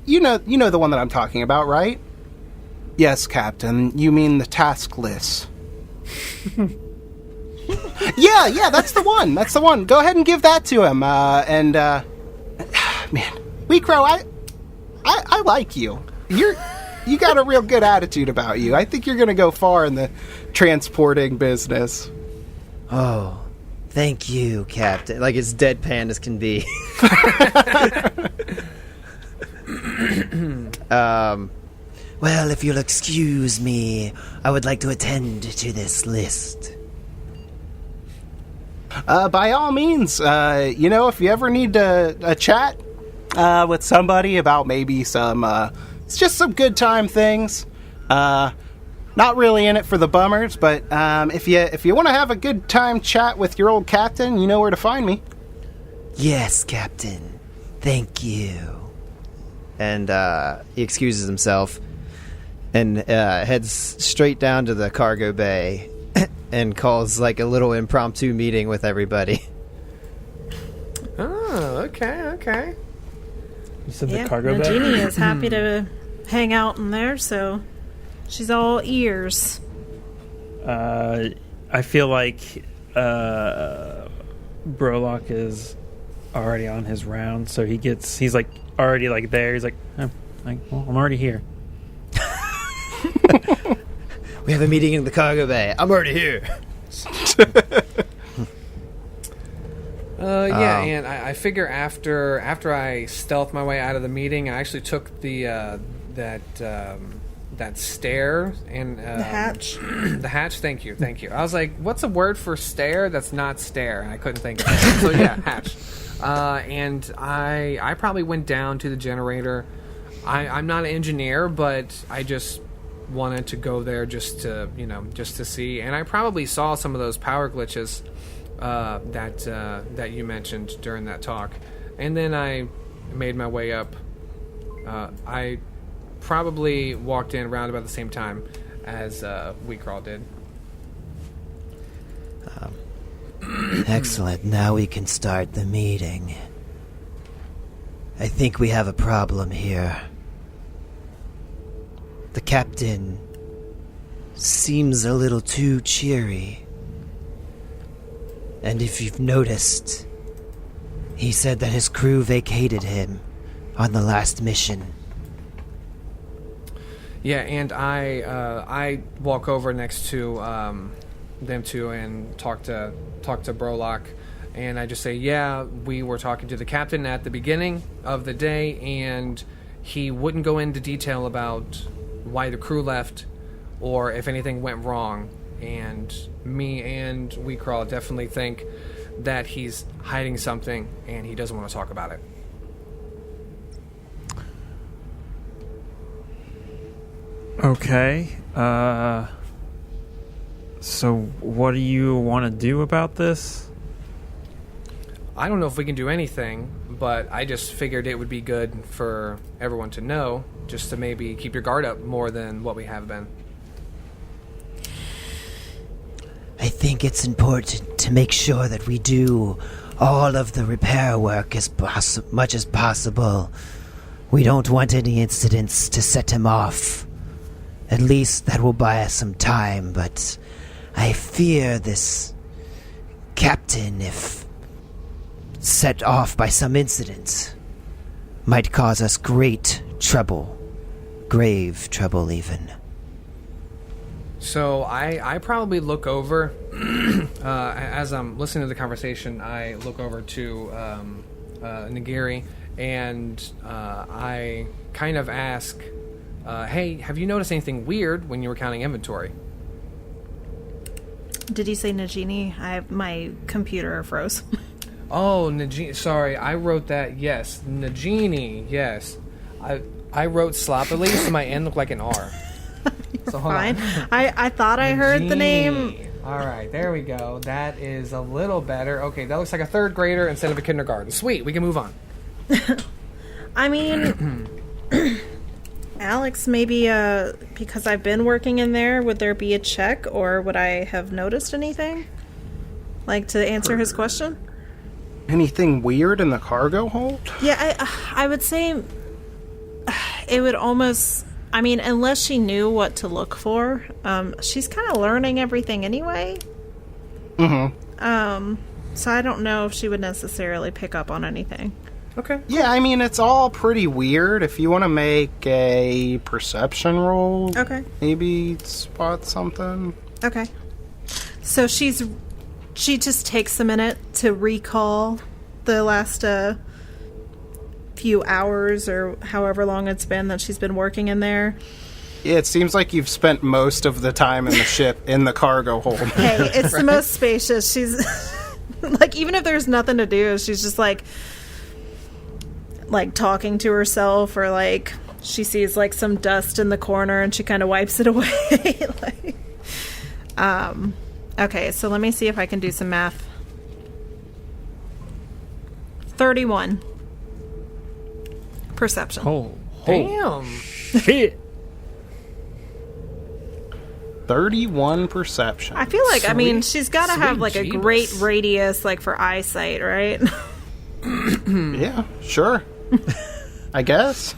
You know the one that I'm talking about, right? Yes, Captain. You mean the task list? Yeah, that's the one. That's the one. Go ahead and give that to him. Man, Weecrow, I like you. You got a real good attitude about you. I think you're going to go far in the transporting business. Oh, thank you, Captain. Like, as deadpan as can be. Well, if you'll excuse me, I would like to attend to this list. By all means, if you ever need a chat with somebody about maybe some, it's just some good time things. Not really in it for the bummers, but if you want to have a good time chat with your old captain, you know where to find me. Yes, Captain. Thank you. And he excuses himself and heads straight down to the cargo bay and calls like a little impromptu meeting with everybody. Oh, okay. You said Yeah, the cargo bay? Nagini is happy to hang out in there, so she's all ears. I feel like Brolock is already on his round, so he's like already like there. He's like, well, I'm already here. We have a meeting in the cargo bay. I'm already here. Yeah, and I figure after I stealth my way out of the meeting, I actually took the that stair and The hatch. the hatch. Thank you. I was like, what's a word for stair that's not stair? And I couldn't think of it. So yeah, hatch. And I probably went down to the generator. I'm not an engineer, but I just wanted to go there just to see. And I probably saw some of those power glitches that you mentioned during that talk. And then I made my way up. I probably walked in around about the same time as Weecrawl did. Excellent. Now we can start the meeting. I think we have a problem here. The captain seems a little too cheery. And if you've noticed, he said that his crew vacated him on the last mission. Yeah, and I walk over next to them two and talk to Brolock, and I just say, yeah, we were talking to the captain at the beginning of the day, and he wouldn't go into detail about why the crew left or if anything went wrong. And me and Weecrawl definitely think that he's hiding something and he doesn't want to talk about it. Okay. So what do you want to do about this? I don't know if we can do anything, but I just figured it would be good for everyone to know, just to maybe keep your guard up more than what we have been. I think it's important to make sure that we do all of the repair work as much as possible. We don't want any incidents to set him off. At least that will buy us some time, but I fear this captain, if set off by some incident, might cause us great trouble. Grave trouble, even. So I probably look over, as I'm listening to the conversation, I look over to Nagiri, and I kind of ask, hey, have you noticed anything weird when you were counting inventory? Did you say Nagini? My computer froze. Oh, Nagini. Sorry, I wrote that. Yes, Nagini. Yes, I wrote sloppily, so my N looked like an R. So hold Fine. on. I thought I heard the name. All right, there we go. That is a little better. Okay, that looks like a third grader instead of a kindergarten. Sweet, we can move on. I mean, Alex, maybe because I've been working in there, would there be a check, or would I have noticed anything? Like, to answer his question? Anything weird in the cargo hold? Yeah, I would say it would almost... I mean, unless she knew what to look for, she's kind of learning everything anyway. Mm-hmm. So I don't know if she would necessarily pick up on anything. Okay. Yeah, I mean, it's all pretty weird. If you want to make a perception roll, Okay. maybe spot something. Okay. So she just takes a minute to recall the last few hours or however long it's been that she's been working in there. Yeah, it seems like you've spent most of the time in the ship in the cargo hold. Hey, it's the most spacious. She's like, even if there's nothing to do, she's just like talking to herself, or like she sees like some dust in the corner and she kind of wipes it away. Okay, so let me see if I can do some math. 31 perception. Oh, Damn. shit. 31 perception. I feel like, I mean, Sweet- she's got to have like a sweet great Jeebus. radius, like for eyesight, right? Yeah, sure. I guess.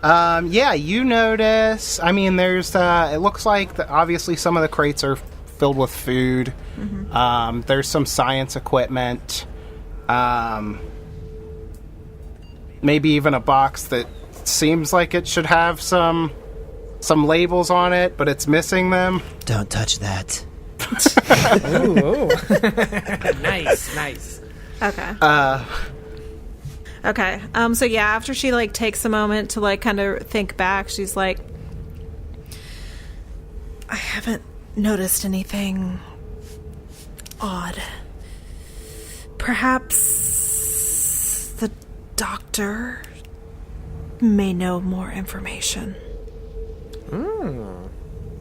Yeah, you notice. I mean, there's. It looks like obviously some of the crates are filled with food. Mm-hmm. There's some science equipment. Maybe even a box that seems like it should have some labels on it, but it's missing them. Don't touch that. Ooh. Nice. Okay. Okay. So yeah, after she like takes a moment to like kind of think back, she's like, I haven't noticed anything odd. Perhaps the doctor may know more information.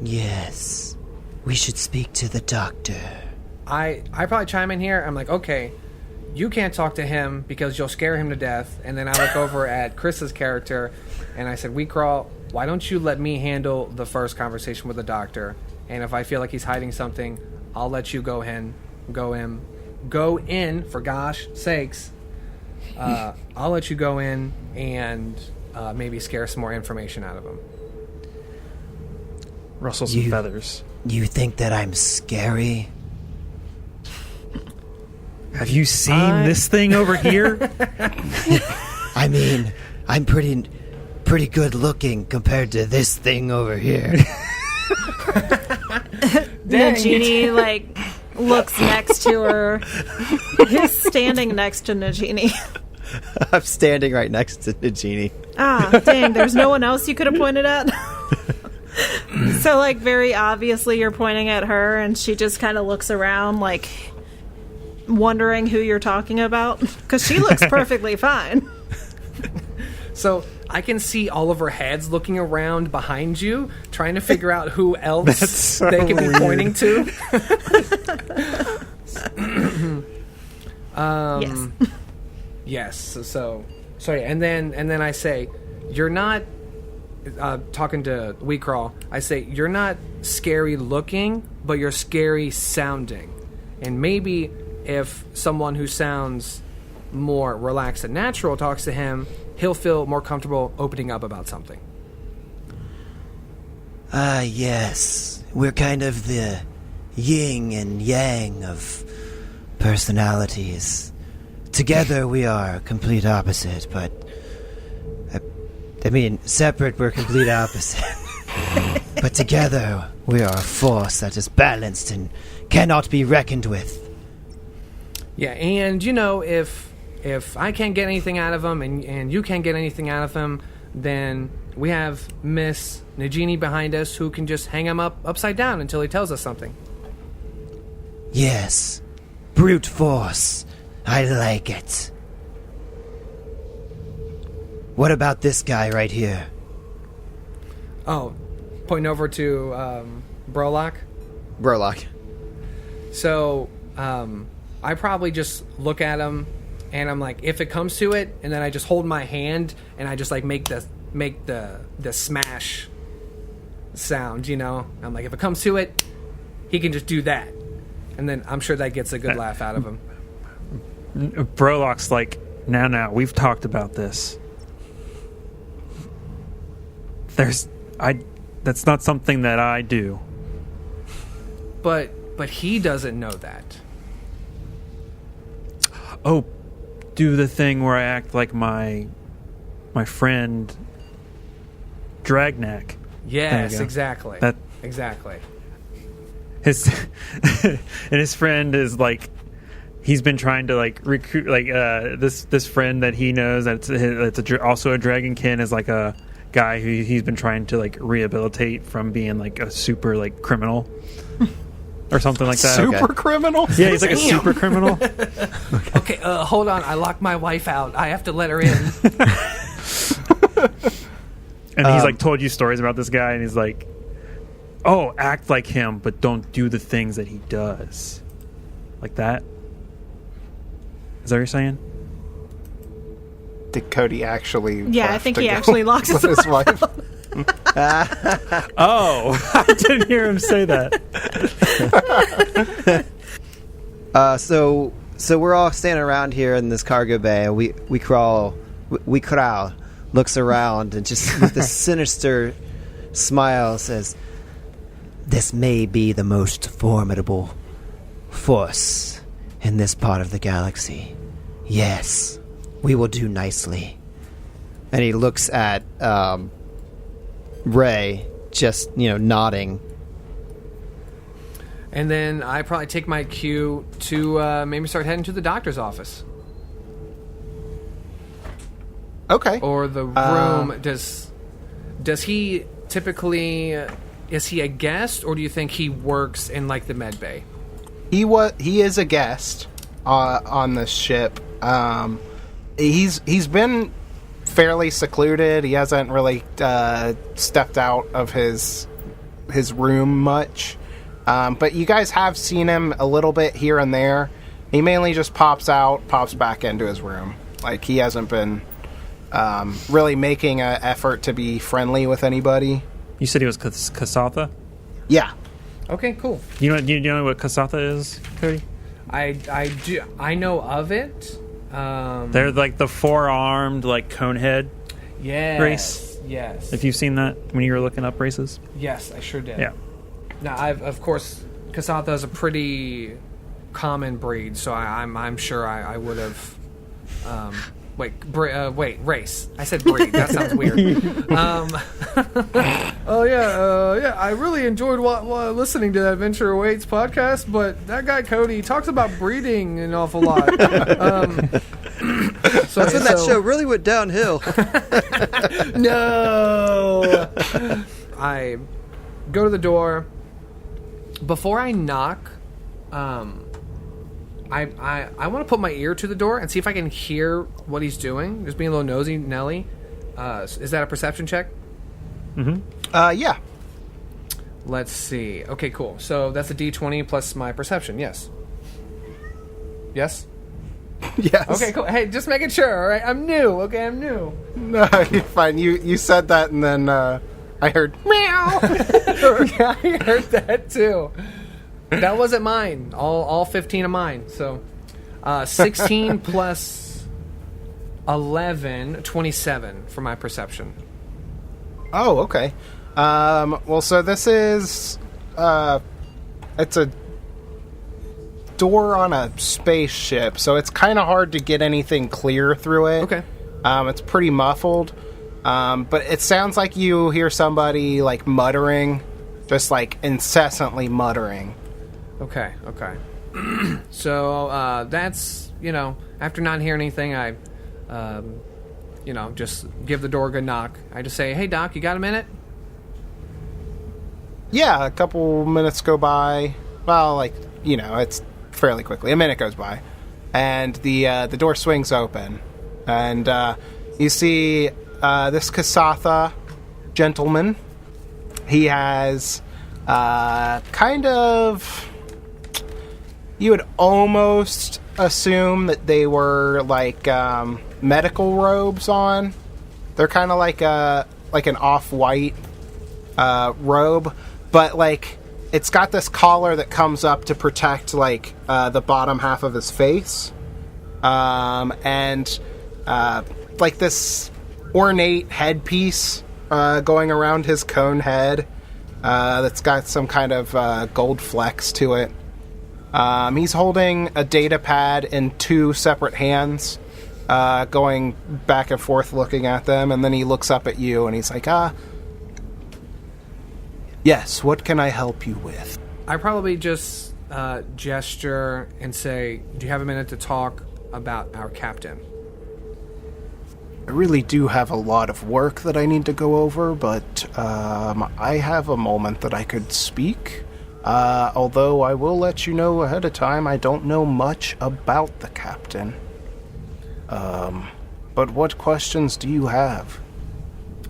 Yes. We should speak to the doctor. I probably chime in here. I'm like, okay, you can't talk to him because you'll scare him to death. And then I look over at Chris's character, and I said, Weecrawl, why don't you let me handle the first conversation with the doctor? And if I feel like he's hiding something, I'll let you go in, for gosh sakes. I'll let you go in and maybe scare some more information out of him. Rustle some You- feathers. You think that I'm scary? Have you seen this thing over here? I mean, I'm pretty good looking compared to this thing over here. Nagini like looks next to her. Who's standing next to Nagini? I'm standing right next to Nagini. Ah, dang, there's no one else you could have pointed at? So, like, very obviously you're pointing at her, and she just kind of looks around, like, wondering who you're talking about. Because she looks perfectly fine. So I can see all of our heads looking around behind you, trying to figure out who else so they can be pointing to. Yes. Yes. So yeah, and then I say, you're not talking to Weecrawl. I say, you're not scary looking, but you're scary sounding. And maybe if someone who sounds more relaxed and natural talks to him, he'll feel more comfortable opening up about something. Yes. We're kind of the yin and yang of personalities. Together we are complete opposite, but I mean, separate we're complete opposite. But together we are a force that is balanced and cannot be reckoned with. Yeah, and if I can't get anything out of him and you can't get anything out of him, then we have Miss Nagini behind us who can just hang him up upside down until he tells us something. Yes. Brute force. I like it. What about this guy right here? Oh, pointing over to Brolock. Burlock. So I probably just look at him and I'm like, if it comes to it, and then I just hold my hand and I just like make the smash sound, I'm like, if it comes to it, he can just do that, and then I'm sure that gets a good laugh out of him. Brolock's like, now, we've talked about this. That's not something that I do. But he doesn't know that. Oh, do the thing where I act like my friend Dragnak. Yes, There you go. exactly. That Exactly. his and his friend is like, he's been trying to like recruit like this friend that he knows that's also a dragonkin is like a guy who he's been trying to like rehabilitate from being like a super like criminal or something like that. Super criminal? Yeah, he's like a Damn. super criminal. Okay, hold on. I locked my wife out. I have to let her in. And he's like told you stories about this guy, and he's like, "Oh, act like him, but don't do the things that he does." Like that. Is that what you're saying? Did Cody actually? Yeah, I left think to he go actually locked with his his wife. Oh, I didn't hear him say that. So we're all standing around here in this cargo bay. We crawl, looks around and just with a sinister smile says, This may be the most formidable force in this part of the galaxy. Yes, we will do nicely. and he looks at Ray, just nodding. And then I probably take my cue to maybe start heading to the doctor's office. Okay. Or the room. Does he typically... is he a guest, or do you think he works in, like, the med bay? He is a guest on this ship. He's been fairly secluded. He hasn't really stepped out of his room much. But you guys have seen him a little bit here and there. He mainly just pops out, pops back into his room. Like, he hasn't been really making an effort to be friendly with anybody. You said he was Kasatha? Yeah. Okay, cool. You know what Kasatha is, Cody? I do. I know of it. They're like the four-armed, like, conehead Yes. race. Yes. If you've seen that when you were looking up races. Yes, I sure did. Yeah. Now, of course, Kasatha is a pretty common breed, so I'm sure I would have. Wait, race. I said breed. That sounds weird. Oh yeah. I really enjoyed listening to that Adventure Awaits podcast, but that guy Cody talks about breeding an awful lot. So That's when that show really went downhill. No. I go to the door. Before I knock, I want to put my ear to the door and see if I can hear what he's doing. Just being a little nosy, Nelly. Is that a perception check? Yeah. Let's see. Okay, cool. So that's a D20 plus my perception. Yes. Yes? Yes. Okay, cool. Hey, just making sure, all right? I'm new. Okay, I'm new. No, you're fine. You said that, and then I heard meow. Yeah, I heard that too. That wasn't mine. All 15 of mine. So 16 plus 11, 27 for my perception. Oh, okay. Well, so this is it's a door on a spaceship, so it's kind of hard to get anything clear through it. Okay. It's pretty muffled, but it sounds like you hear somebody like muttering, just like incessantly muttering. Okay. So that's, after not hearing anything, I just give the door a good knock. I just say, "Hey, Doc, you got a minute?" Yeah, a couple minutes go by. Well, it's fairly quickly. A minute goes by, and the door swings open, and you see this Kasatha gentleman. He has kind of... You would almost assume that they were like medical robes on. They're kind of like an off-white robe, but like it's got this collar that comes up to protect like the bottom half of his face, and like this ornate headpiece going around his cone head that's got some kind of gold flecks to it. He's holding a data pad in two separate hands, going back and forth looking at them, and then he looks up at you and he's like, yes, what can I help you with? I probably just gesture and say, "Do you have a minute to talk about our captain?" I really do have a lot of work that I need to go over, but I have a moment that I could speak. Although I will let you know ahead of time, I don't know much about the captain. But what questions do you have?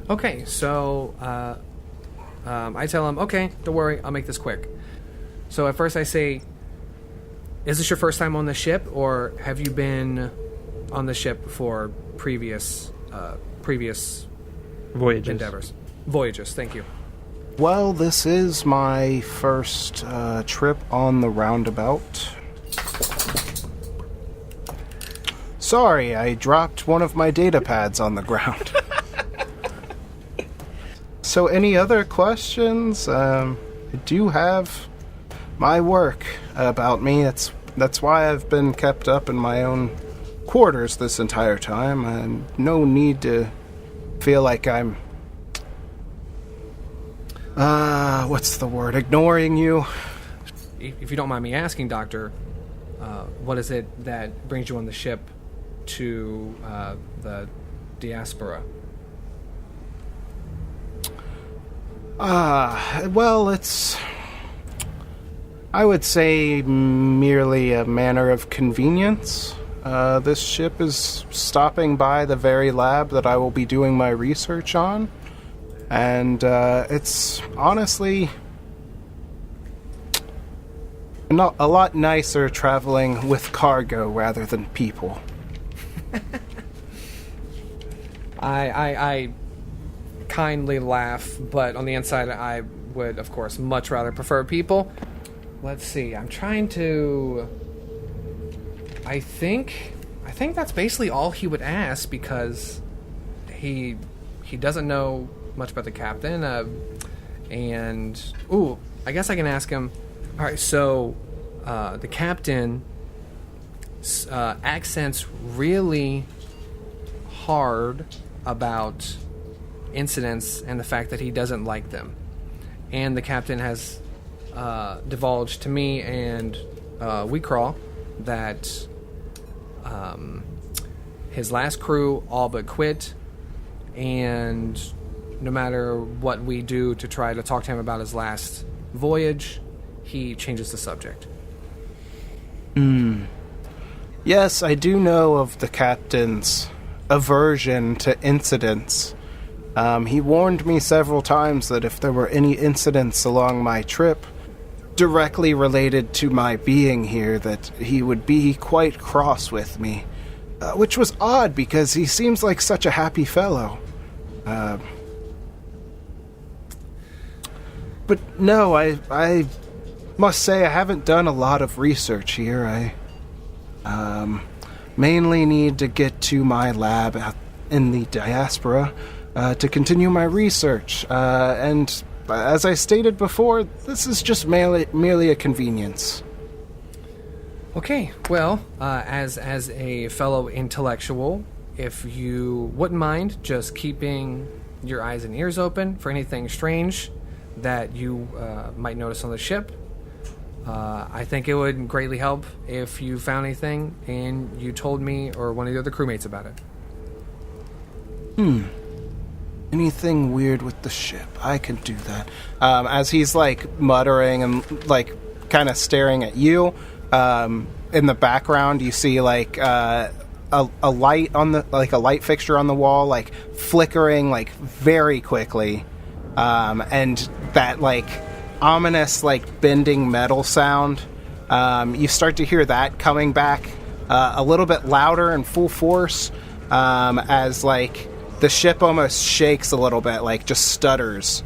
Okay, so I tell him, "Okay, don't worry, I'll make this quick." So at first I say, "Is this your first time on the ship, or have you been on the ship for previous Voyages. endeavors?" Voyages, thank you. Well, this is my first trip on the Roundabout. Sorry, I dropped one of my data pads on the ground. So any other questions? I do have my work about me. That's why I've been kept up in my own quarters this entire time, and no need to feel like I'm what's the word? Ignoring you. If you don't mind me asking, Doctor, what is it that brings you on the ship to the diaspora? Well, it's... I would say merely a matter of convenience. This ship is stopping by the very lab that I will be doing my research on. And it's honestly not a lot nicer traveling with cargo rather than people. I kindly laugh, but on the inside I would, of course, much rather prefer people. Let's see, I'm trying to... I think that's basically all he would ask, because he doesn't know much about the captain, and I guess I can ask him. All right, so the captain accents really hard about incidents and the fact that he doesn't like them, and the captain has divulged to me and Weecraw that his last crew all but quit, and no matter what we do to try to talk to him about his last voyage, he changes the subject. Yes, I do know of the captain's aversion to incidents. He warned me several times that if there were any incidents along my trip directly related to my being here, that he would be quite cross with me. Which was odd, because he seems like such a happy fellow. But no, I must say I haven't done a lot of research here. I mainly need to get to my lab in the diaspora to continue my research. And as I stated before, this is just merely a convenience. Okay, well, as a fellow intellectual, if you wouldn't mind just keeping your eyes and ears open for anything strange that you might notice on the ship, I think it would greatly help if you found anything and you told me or one of the other crewmates about it. Anything weird with the ship, I can do that. As he's, like, muttering and, like, kind of staring at you, in the background you see, like, a light on the, like, a light fixture on the wall, like, flickering, like, very quickly. And that, like, ominous, like, bending metal sound, you start to hear that coming back a little bit louder and full force, as, like, the ship almost shakes a little bit, like, just stutters.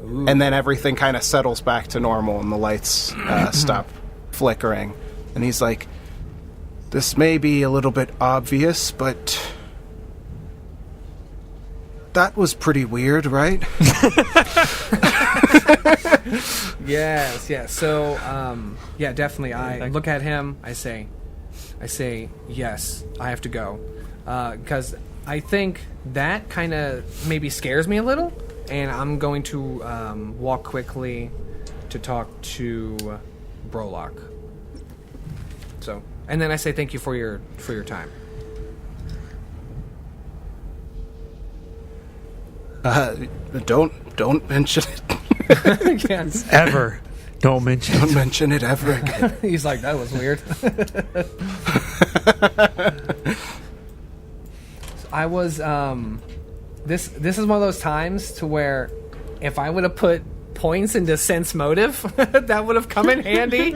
Ooh. And then everything kind of settles back to normal and the lights stop flickering. And he's like, this may be a little bit obvious, but that was pretty weird, right? Yes. So, yeah, definitely. I look at him. I say, yes, I have to go, because I think that kind of maybe scares me a little, and I'm going to walk quickly to talk to Brolock. So, and then I say thank you for your time. Don't mention it. Yes. Ever. Don't mention it. Don't mention it ever again. He's like, that was weird. I was, this is one of those times to where if I would have put points into sense motive, that would have come in handy.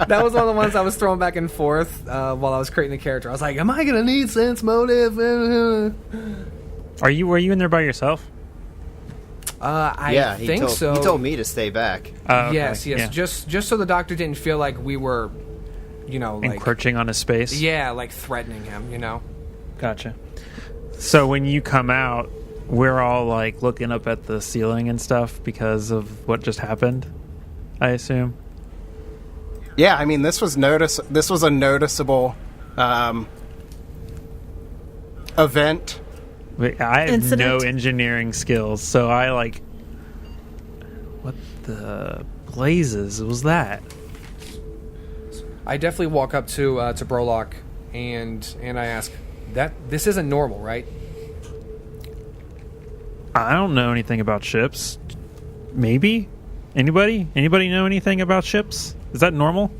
That was one of the ones I was throwing back and forth while I was creating the character. I was like, am I going to need sense motive? Were you in there by yourself? I think so. He told me to stay back. Okay. Yes. Yeah. Just so the doctor didn't feel like we were, like encroaching on his space. Yeah, like threatening him. Gotcha. So when you come out, we're all like looking up at the ceiling and stuff because of what just happened, I assume. Yeah, I mean, this was a noticeable event. I have Incident. no engineering skills, so I like, what the blazes was that? I definitely walk up to Brolock and I ask, this isn't normal, right? I don't know anything about ships. Maybe? Anybody know anything about ships? Is that normal?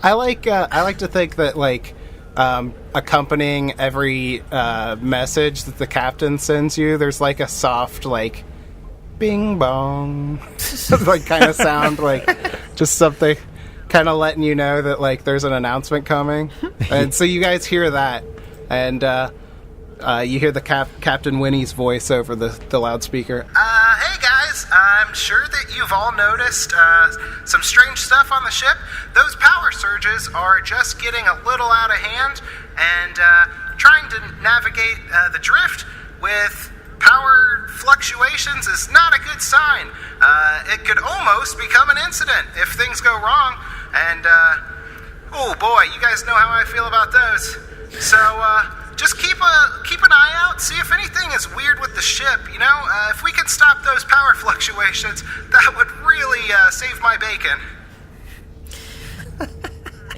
I like to think that, like, accompanying every message that the captain sends you, there's like a soft, like, bing bong like kind of sound, like just something kind of letting you know that, like, there's an announcement coming. And so you guys hear that, and you hear the Captain Winnie's voice over the loudspeaker. Hey guys, I'm sure that you've all noticed some strange stuff on the ship. Those power surges are just getting a little out of hand, and trying to navigate the drift with power fluctuations is not a good sign. It could almost become an incident if things go wrong, and oh boy, you guys know how I feel about those. So just keep an eye out, see if anything is weird with the ship. If we can stop those power fluctuations, that would really save my bacon.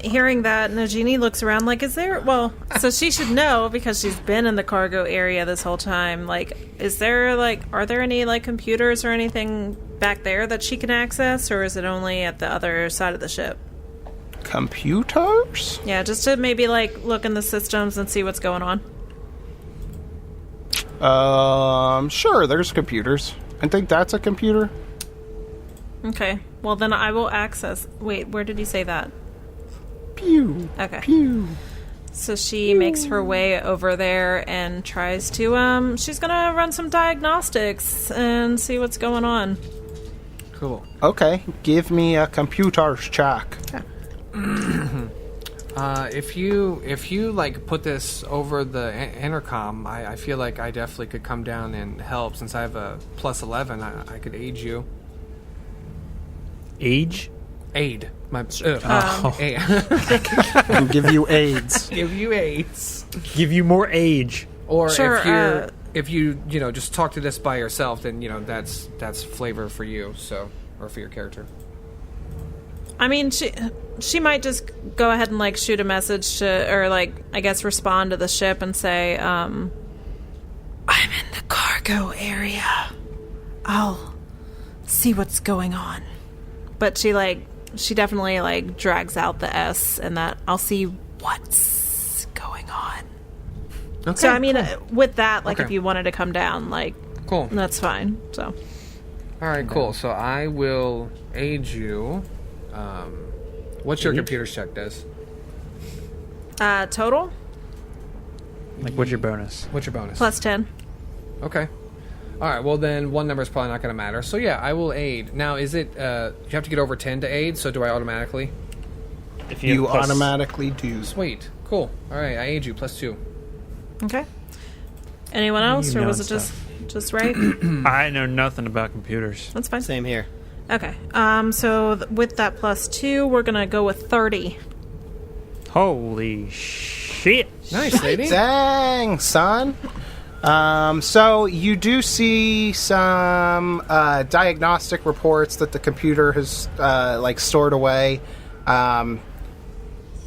Hearing that, Nagini looks around like, so she should know because she's been in the cargo area this whole time. Like, are there any, like, computers or anything back there that she can access, or is it only at the other side of the ship? Computers? Yeah, just to maybe like look in the systems and see what's going on. Sure, there's computers. I think that's a computer. Okay. Well, then I will access. Wait, where did he say that? Pew. Okay. Pew. So she makes her way over there and tries to, she's gonna run some diagnostics and see what's going on. Cool. Okay, give me a computer's check. If you like put this over the intercom, I feel like I definitely could come down and help. Since I have a plus 11, I could aid you. Age? Aid. Aid. I'll give you AIDS. Give you AIDS. Give you more age. Or Sure, if you just talk to this by yourself, then that's flavor for you, so, or for your character. I mean, she might just go ahead and like shoot a message to, or like I guess respond to the ship and say, I'm in the cargo area. I'll see what's going on. But she definitely like drags out the S and that I'll see what's going on. Okay. So I mean, with that, like Okay. if you wanted to come down, like Cool. that's fine. So All right, cool. So I will aid you. What's your computer's check, Des? total Like, what's your bonus? What's your bonus? plus 10. Okay. All right. Well, then one number is probably not going to matter. So yeah, I will aid. Now, is it? You have to get over 10 to aid. So do I automatically? If You have plus- automatically do. Sweet. Cool. All right. I aid you +2. Okay. Anyone else, You or know was it just right? I know nothing about computers. That's fine. Same here. Okay. So with that +2, we're gonna go with 30. Holy shit. Nice, lady. Dang, son. So you do see some diagnostic reports that the computer has stored away,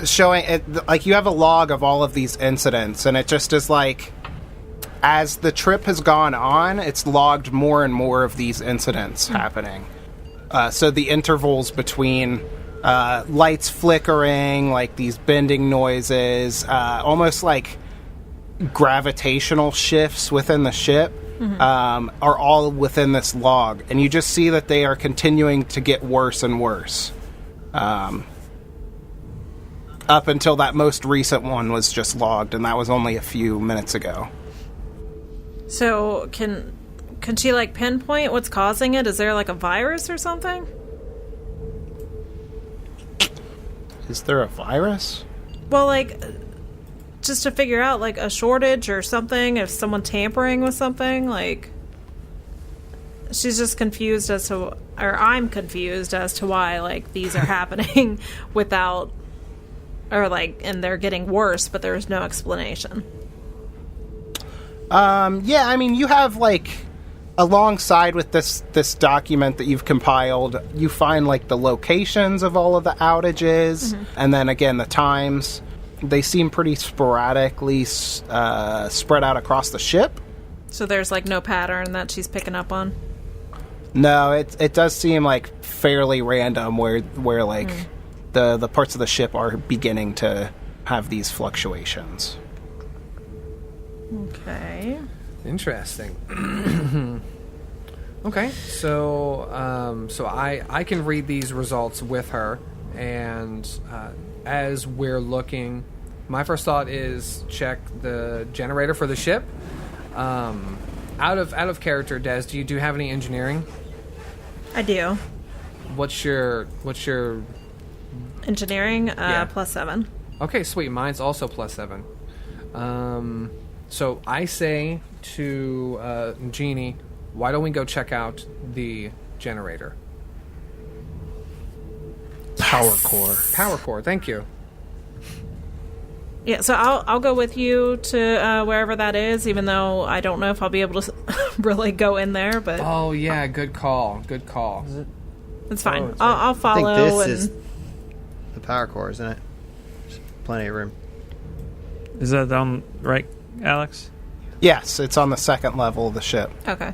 showing it like you have a log of all of these incidents, and it just is like as the trip has gone on, it's logged more and more of these incidents happening. So the intervals between lights flickering, like these bending noises, almost like gravitational shifts within the ship, are all within this log. And you just see that they are continuing to get worse and worse. Up until that most recent one was just logged, and that was only a few minutes ago. So can she like pinpoint what's causing it? Is there like a virus or something? Is there a virus? Well, like just to figure out like a shortage or something, if someone tampering with something, like she's just confused as to, or I'm confused as to why like these are happening without, or like, and they're getting worse, but there's no explanation. Yeah, I mean, you have, like, alongside with this document that you've compiled, you find, like, the locations of all of the outages, and then, again, the times. They seem pretty sporadically spread out across the ship. So there's like no pattern that she's picking up on? No, it does seem, like, fairly random where like, the parts of the ship are beginning to have these fluctuations. Okay. Interesting. Okay, so I can read these results with her, and as we're looking, my first thought is check the generator for the ship. Out of character, Des, do you have any engineering? I do. What's your Engineering, Yeah. +7. Okay, sweet. Mine's also +7. So I say to Jeannie, why don't we go check out the generator? Power core. Power core, thank you. Yeah, so I'll go with you to wherever that is, even though I don't know if I'll be able to really go in there, but Oh, yeah, good call. Good call. it's fine. Oh, it's I'll I think follow. this And is the power core, isn't it? There's plenty of room. Is that on right, Alex? Yes, it's on the second level of the ship. okay.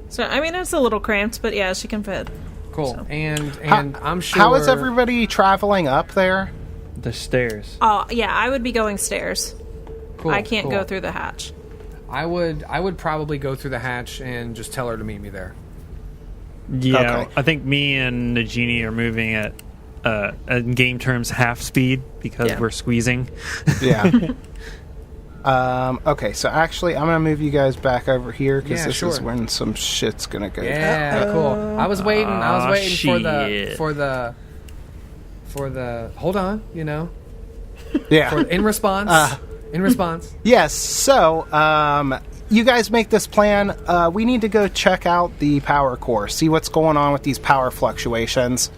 So I mean, it's a little cramped, but yeah, she can fit. Cool. So. And I'm sure. How is everybody traveling up there? The stairs. Oh, yeah, I would be going stairs. Cool, I can't cool. go through the hatch. I would probably go through the hatch and just tell her to meet me there. Yeah, Okay. I think me and Nagini are moving at in game terms half speed because Yeah. we're squeezing. Yeah. Okay, so actually, I'm gonna move you guys back over here because Yeah, this is sure. when some shit's gonna go. Yeah, cool. I was waiting. Aw, shit. for the. Hold on, Yeah. in response. In response. Yes. So, you guys make this plan. We need to go check out the power core, see what's going on with these power fluctuations.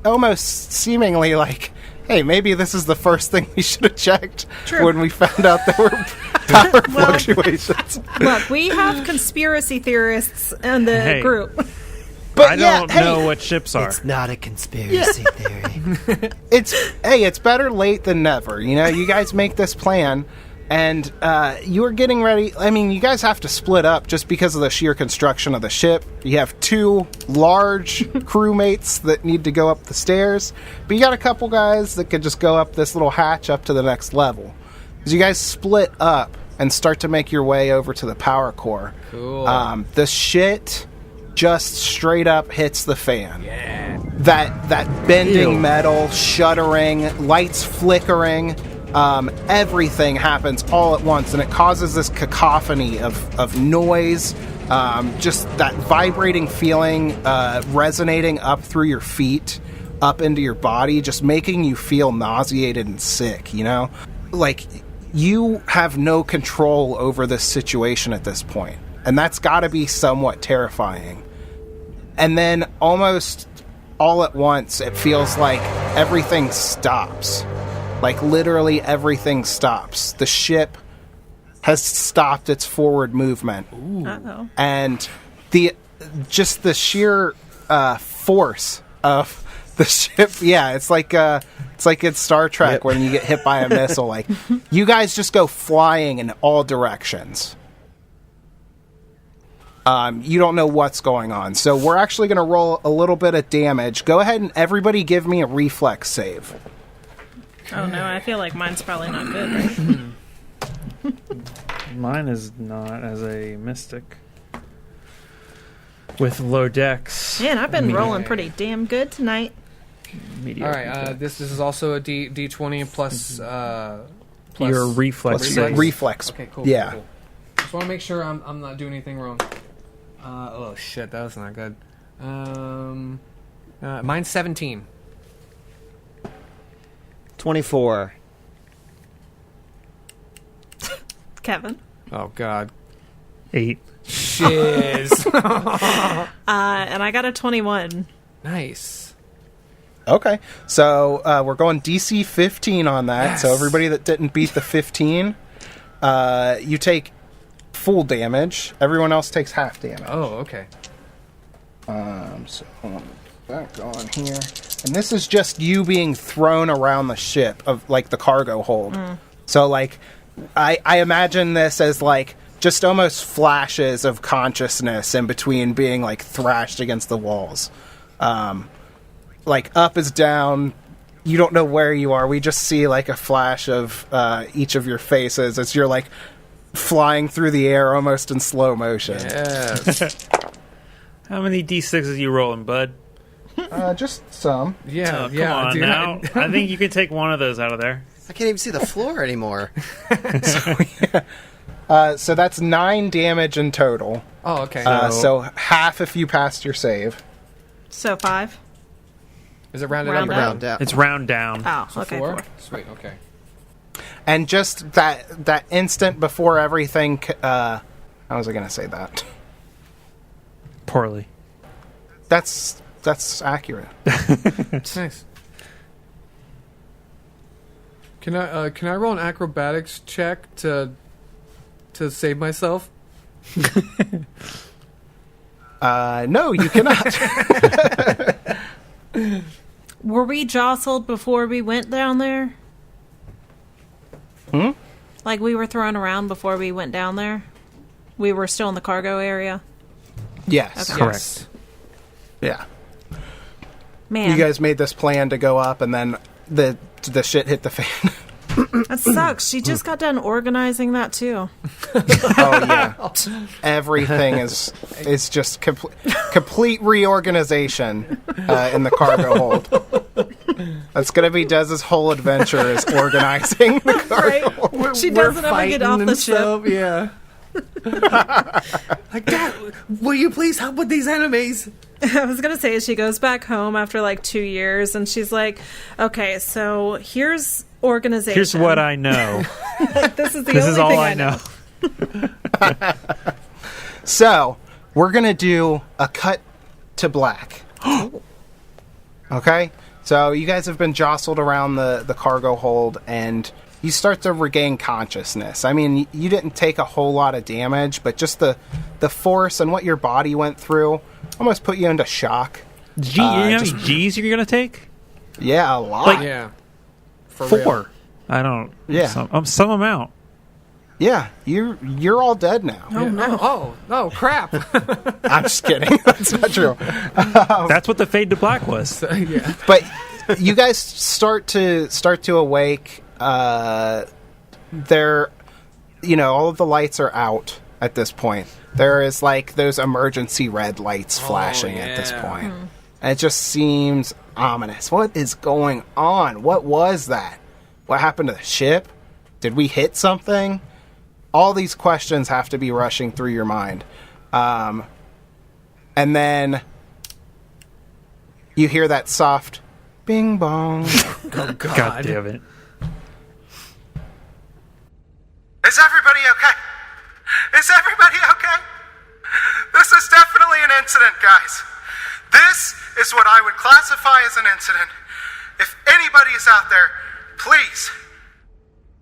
Almost seemingly like, hey, maybe this is the first thing we should have checked when we found out there were power fluctuations. Look, we have conspiracy theorists in the Hey. group. But I yeah, don't hey, know what ships are. It's not a conspiracy theory. it's better late than never. You guys make this plan, and you are getting ready. I mean, you guys have to split up just because of the sheer construction of the ship. You have 2 large crewmates that need to go up the stairs, but you got a couple guys that could just go up this little hatch up to the next level. As you guys split up and start to make your way over to the power core, Cool. the shit just straight up hits the fan. Yeah. That bending Ew. metal, shuddering, lights flickering, everything happens all at once, and it causes this cacophony of noise, just that vibrating feeling resonating up through your feet, up into your body, just making you feel nauseated and sick, Like, you have no control over this situation at this point, and that's got to be somewhat terrifying. And then almost all at once, it feels like everything stops. Like, literally everything stops. The ship has stopped its forward movement. Uh-oh. And the sheer force of the ship, yeah, it's like in Star Trek when you get hit by a missile. Like, you guys just go flying in all directions. You don't know what's going on. So we're actually going to roll a little bit of damage. Go ahead and everybody give me a reflex save. Oh, no, I feel like mine's probably not good, right? Mine is not as a mystic. With low dex. Man, I've been rolling pretty damn good tonight. All Mediocre. right. This is also a D20 plus Your reflex plus save. Reflex. Okay, cool. Yeah. Cool. Just want to make sure I'm not doing anything wrong. Oh shit, that was not good. Mine's 17. 24. Kevin. Oh god. 8. Shiz. And I got a 21. Nice. Okay. So we're going DC 15 on that. Yes. So everybody that didn't beat the 15, you take full damage. Everyone else takes half damage. Oh, okay. So hold on, back on here, and this is just you being thrown around the ship of like the cargo hold. So like, I imagine this as like just almost flashes of consciousness in between being like thrashed against the walls. Like up is down. You don't know where you are. We just see like a flash of each of your faces as you're like flying through the air almost in slow motion. Yes. How many d6s are you rolling, bud? Just some. Yeah. Oh, come yeah. on dude, now. I think you can take one of those out of there. I can't even see the floor anymore. So that's 9 damage in total. Oh, okay. So half if you passed your save. So 5. Is it rounded round up? up? Round down. It's round down. Oh, So okay. 4? 4. Sweet. Okay. And just that instant before everything... how was I going to say that? Poorly. That's accurate. Nice. Can I roll an acrobatics check to save myself? No, you cannot. Were we jostled before we went down there? Like we were thrown around before we went down there? We were still in the cargo area? Yes. Okay. Correct. Yeah. Man, You guys made this plan to go up, and then the shit hit the fan. that sucks. She just got done organizing that too. Oh yeah, everything is just complete reorganization in the cargo hold. That's gonna be Dez's whole adventure is organizing the cargo hold. She doesn't ever get off the ship. Yeah. Like, Dad, will you please help with these enemies? I was gonna say she goes back home after like 2 years, and she's like, "Okay, so here's organization. Here's what I know. This is the This only is all thing I know." So we're gonna do a cut to black. Okay, so you guys have been jostled around the cargo hold, and you start to regain consciousness. I mean, you didn't take a whole lot of damage, but just the force and what your body went through almost put you into shock. You know how many G's you're gonna take? Yeah, a lot. Like, Yeah. For 4. real. I don't. Yeah. Some amount. Yeah, you're all dead now. Oh, no. Oh, crap. I'm just kidding. That's not true. That's what the fade to black was. Yeah. But you guys start to awake. There, all of the lights are out at this point. There is like those emergency red lights flashing at this point. And it just seems ominous. What is going on? What was that? What happened to the ship? Did we hit something? All these questions have to be rushing through your mind. And then you hear that soft bing bong. Oh, God. God damn it. Is everybody okay? Is everybody okay? This is definitely an incident, guys. This is what I would classify as an incident. If anybody is out there, please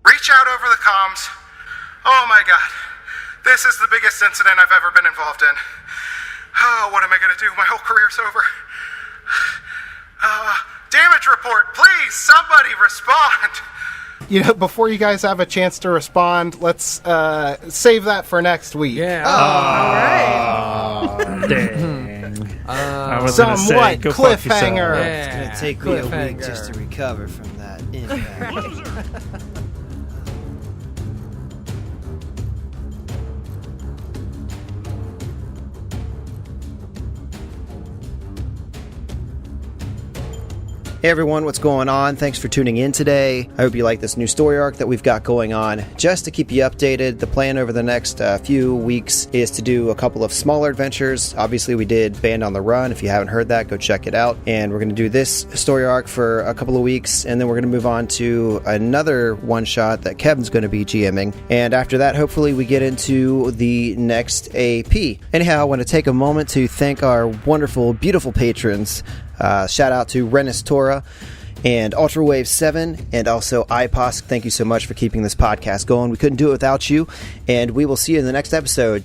reach out over the comms. Oh my God. This is the biggest incident I've ever been involved in. Oh, what am I going to do? My whole career's over. Damage report, please, somebody respond. Before you guys have a chance to respond, let's save that for next week. Yeah. All right. Dang. I was gonna say, Somewhat go fuck yourself. cliffhanger. It's going to take me a week Cliffhanger. just to recover from that impact. Hey everyone, what's going on? Thanks for tuning in today. I hope you like this new story arc that we've got going on. Just to keep you updated, the plan over the next few weeks is to do a couple of smaller adventures. Obviously, we did Band on the Run. If you haven't heard that, go check it out. And we're going to do this story arc for a couple of weeks, and then we're going to move on to another one-shot that Kevin's going to be GMing. And after that, hopefully, we get into the next AP. Anyhow, I want to take a moment to thank our wonderful, beautiful patrons. Shout out to Renis Tora and Ultrawave 7 and also IPOS. Thank you so much for keeping this podcast going. We couldn't do it without you, and we will see you in the next episode.